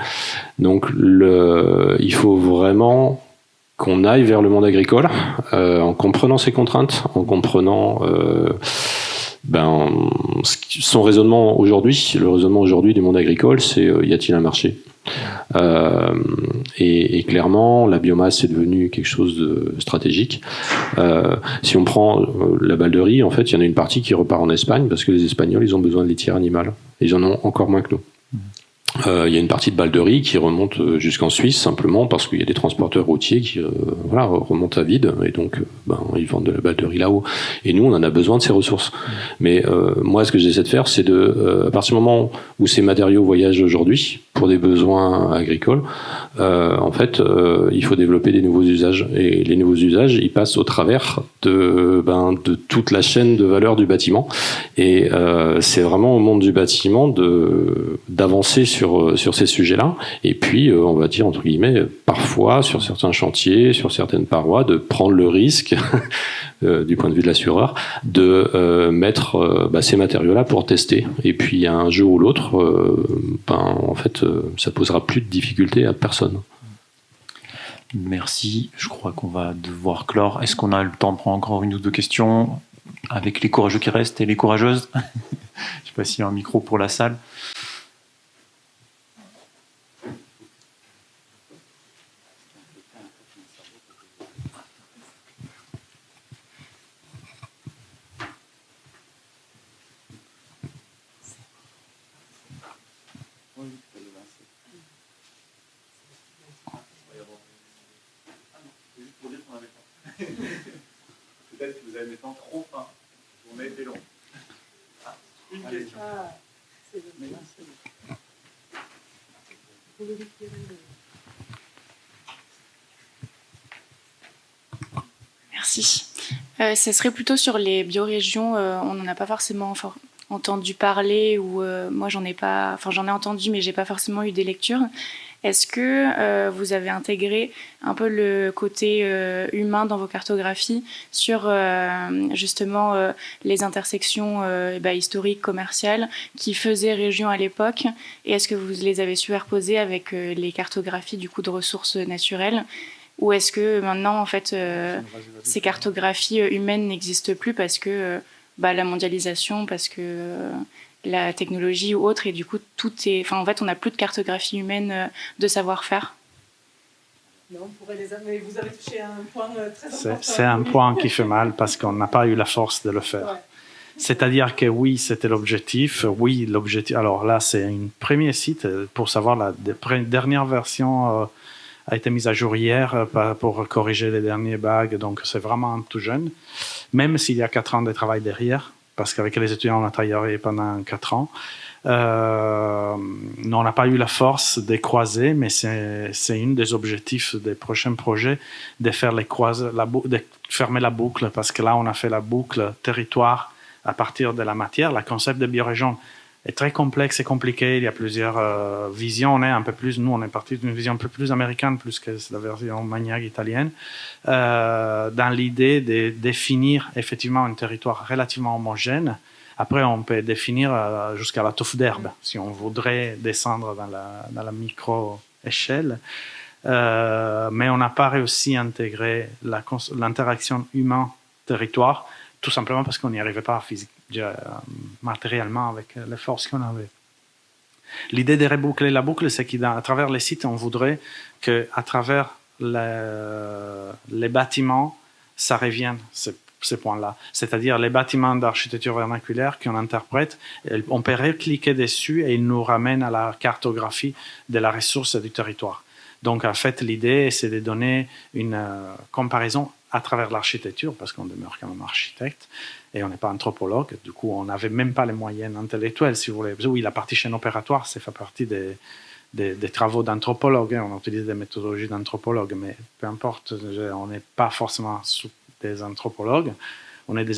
Donc, il faut vraiment qu'on aille vers le monde agricole, en comprenant ses contraintes, en comprenant son raisonnement aujourd'hui, le raisonnement aujourd'hui du monde agricole, c'est y a-t-il un marché ? Et clairement, la biomasse est devenue quelque chose de stratégique. Si on prend la balderie, en fait, il y en a une partie qui repart en Espagne parce que les Espagnols, ils ont besoin de litière animale. Ils en ont encore moins que nous. Il y a une partie de balderie qui remonte jusqu'en Suisse simplement parce qu'il y a des transporteurs routiers qui remontent à vide et donc ils vendent de la balderie là-haut. Et nous, on en a besoin de ces ressources. Mais moi, ce que j'essaie de faire, c'est à partir du moment où ces matériaux voyagent aujourd'hui pour des besoins agricoles, en fait, il faut développer des nouveaux usages. Et les nouveaux usages, ils passent au travers de toute la chaîne de valeur du bâtiment. Et c'est vraiment au monde du bâtiment d'avancer sur ces sujets-là. Et puis, on va dire, entre guillemets, parfois, sur certains chantiers, sur certaines parois, de prendre le risque, du point de vue de l'assureur, de mettre ces matériaux-là pour tester. Et puis, un jour ou l'autre, en fait, ça posera plus de difficultés à personne. Merci. Je crois qu'on va devoir clore. Est-ce qu'on a le temps de prendre encore une ou deux questions avec les courageux qui restent et les courageuses? Je ne sais pas s'il y a un micro pour la salle. Peut-être que vous avez des temps trop fins. On a été long. Une question. Merci. Ce serait plutôt sur les biorégions. On n'en a pas forcément entendu parler, ou moi j'en ai entendu, mais j'ai pas forcément eu des lectures. Est-ce que vous avez intégré un peu le côté humain dans vos cartographies sur justement les intersections historiques, commerciales qui faisaient région à l'époque, et est-ce que vous les avez superposées avec les cartographies du coup de ressources naturelles, ou est-ce que maintenant en fait ces cartographies humaines n'existent plus parce que la mondialisation, parce que la technologie ou autre, et du coup en fait on n'a plus de cartographie humaine de savoir-faire. Non, on pourrait mais vous avez touché un point très important. C'est un point qui fait mal parce qu'on n'a pas eu la force de le faire. Ouais. C'est-à-dire que oui, c'était l'objectif. Oui, l'objectif. Alors là, c'est un premier site pour savoir la dernière version a été mise à jour hier pour corriger les derniers bugs. Donc c'est vraiment tout jeune, même s'il y a 4 ans de travail derrière. Parce qu'avec les étudiants, on a travaillé pendant 4 ans. On n'a pas eu la force de croiser, mais c'est un des objectifs des prochains projets, de faire de fermer la boucle, parce que là, on a fait la boucle territoire à partir de la matière. Le concept de biorégion est très complexe et compliqué. Il y a plusieurs visions. Nous, on est parti d'une vision un peu plus américaine, plus que la version maniaque italienne, dans l'idée de définir effectivement un territoire relativement homogène. Après, on peut définir jusqu'à la touffe d'herbe, si on voudrait descendre dans la micro-échelle. Mais on n'a pas réussi à intégrer l'interaction humain-territoire, tout simplement parce qu'on n'y arrivait pas matériellement avec les forces qu'on avait. L'idée de reboucler la boucle, c'est qu'à travers les sites, on voudrait qu'à travers les bâtiments, ça revienne, ces points-là. C'est-à-dire les bâtiments d'architecture vernaculaire qu'on interprète, on peut recliquer dessus et ils nous ramènent à la cartographie de la ressource du territoire. Donc, en fait, l'idée, c'est de donner une comparaison à travers l'architecture, parce qu'on demeure quand même architecte, et on n'est pas anthropologue. Du coup, on n'avait même pas les moyens intellectuels, si vous voulez. Oui, la partie chaîne opératoire, ça fait partie des travaux d'anthropologue. On utilise des méthodologies d'anthropologue, mais peu importe, on n'est pas forcément des anthropologues. On est des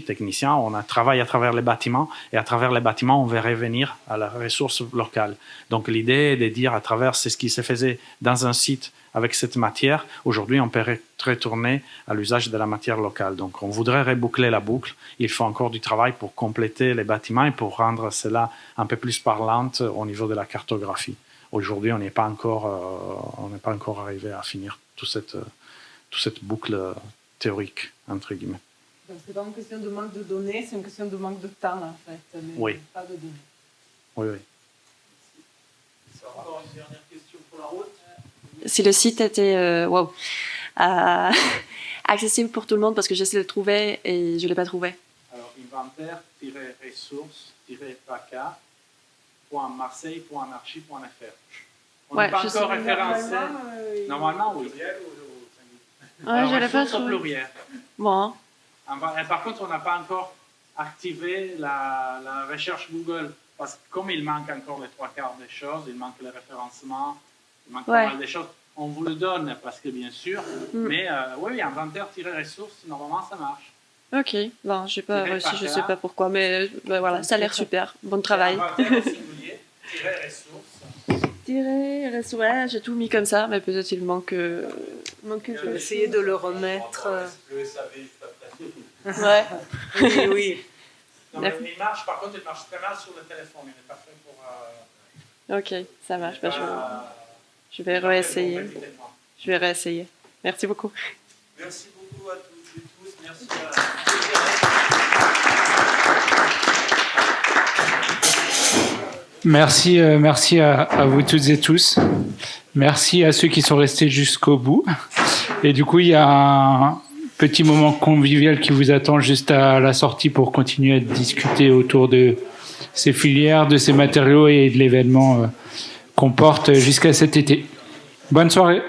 techniciens, on travaille à travers les bâtiments, et à travers les bâtiments, on va revenir à la ressource locale. Donc l'idée est de dire, à travers ce qui se faisait dans un site avec cette matière, aujourd'hui on peut retourner à l'usage de la matière locale. Donc on voudrait reboucler la boucle, il faut encore du travail pour compléter les bâtiments et pour rendre cela un peu plus parlante au niveau de la cartographie. Aujourd'hui, on n'est pas encore arrivé à finir toute cette boucle théorique, entre guillemets. Donc, c'est pas une question de manque de données, c'est une question de manque de temps, en fait. Mais Oui. pas de données. Oui, oui. Encore une dernière question pour la route. Si le site était accessible pour tout le monde, parce que j'essaie de le trouver et je ne l'ai pas trouvé. Alors, inventaire-ressources-paca.marseille.anarchie.fr. On n'est pas encore référencé. Normalement, oui. Ouais, je l'ai pas trouvé. Pluriel. Bon. Par contre, on n'a pas encore activé la recherche Google. Parce que comme il manque encore les 3/4 des choses, il manque le référencement, il manque pas mal de choses, on vous le donne parce que bien sûr, mais oui, inventaire-ressources, normalement ça marche. Ok, bon, j'ai pas reçu, je sais pas pourquoi, mais voilà, ça a l'air super. Bon travail. Inventaire-ressources. Ouais, j'ai tout mis comme ça, mais peut-être il manque. Je vais essayer de le remettre. Le SAV juste après. Ouais. Oui. Non, mais il marche, par contre, il marche très mal sur le téléphone. Il n'est pas fait pour. Ok, ça marche. Je vais réessayer. Je vais réessayer. Merci beaucoup. Merci beaucoup à toutes et tous. Merci à Merci à vous toutes et tous. Merci à ceux qui sont restés jusqu'au bout. Et du coup, il y a un petit moment convivial qui vous attend juste à la sortie pour continuer à discuter autour de ces filières, de ces matériaux et de l'événement qu'on porte jusqu'à cet été. Bonne soirée.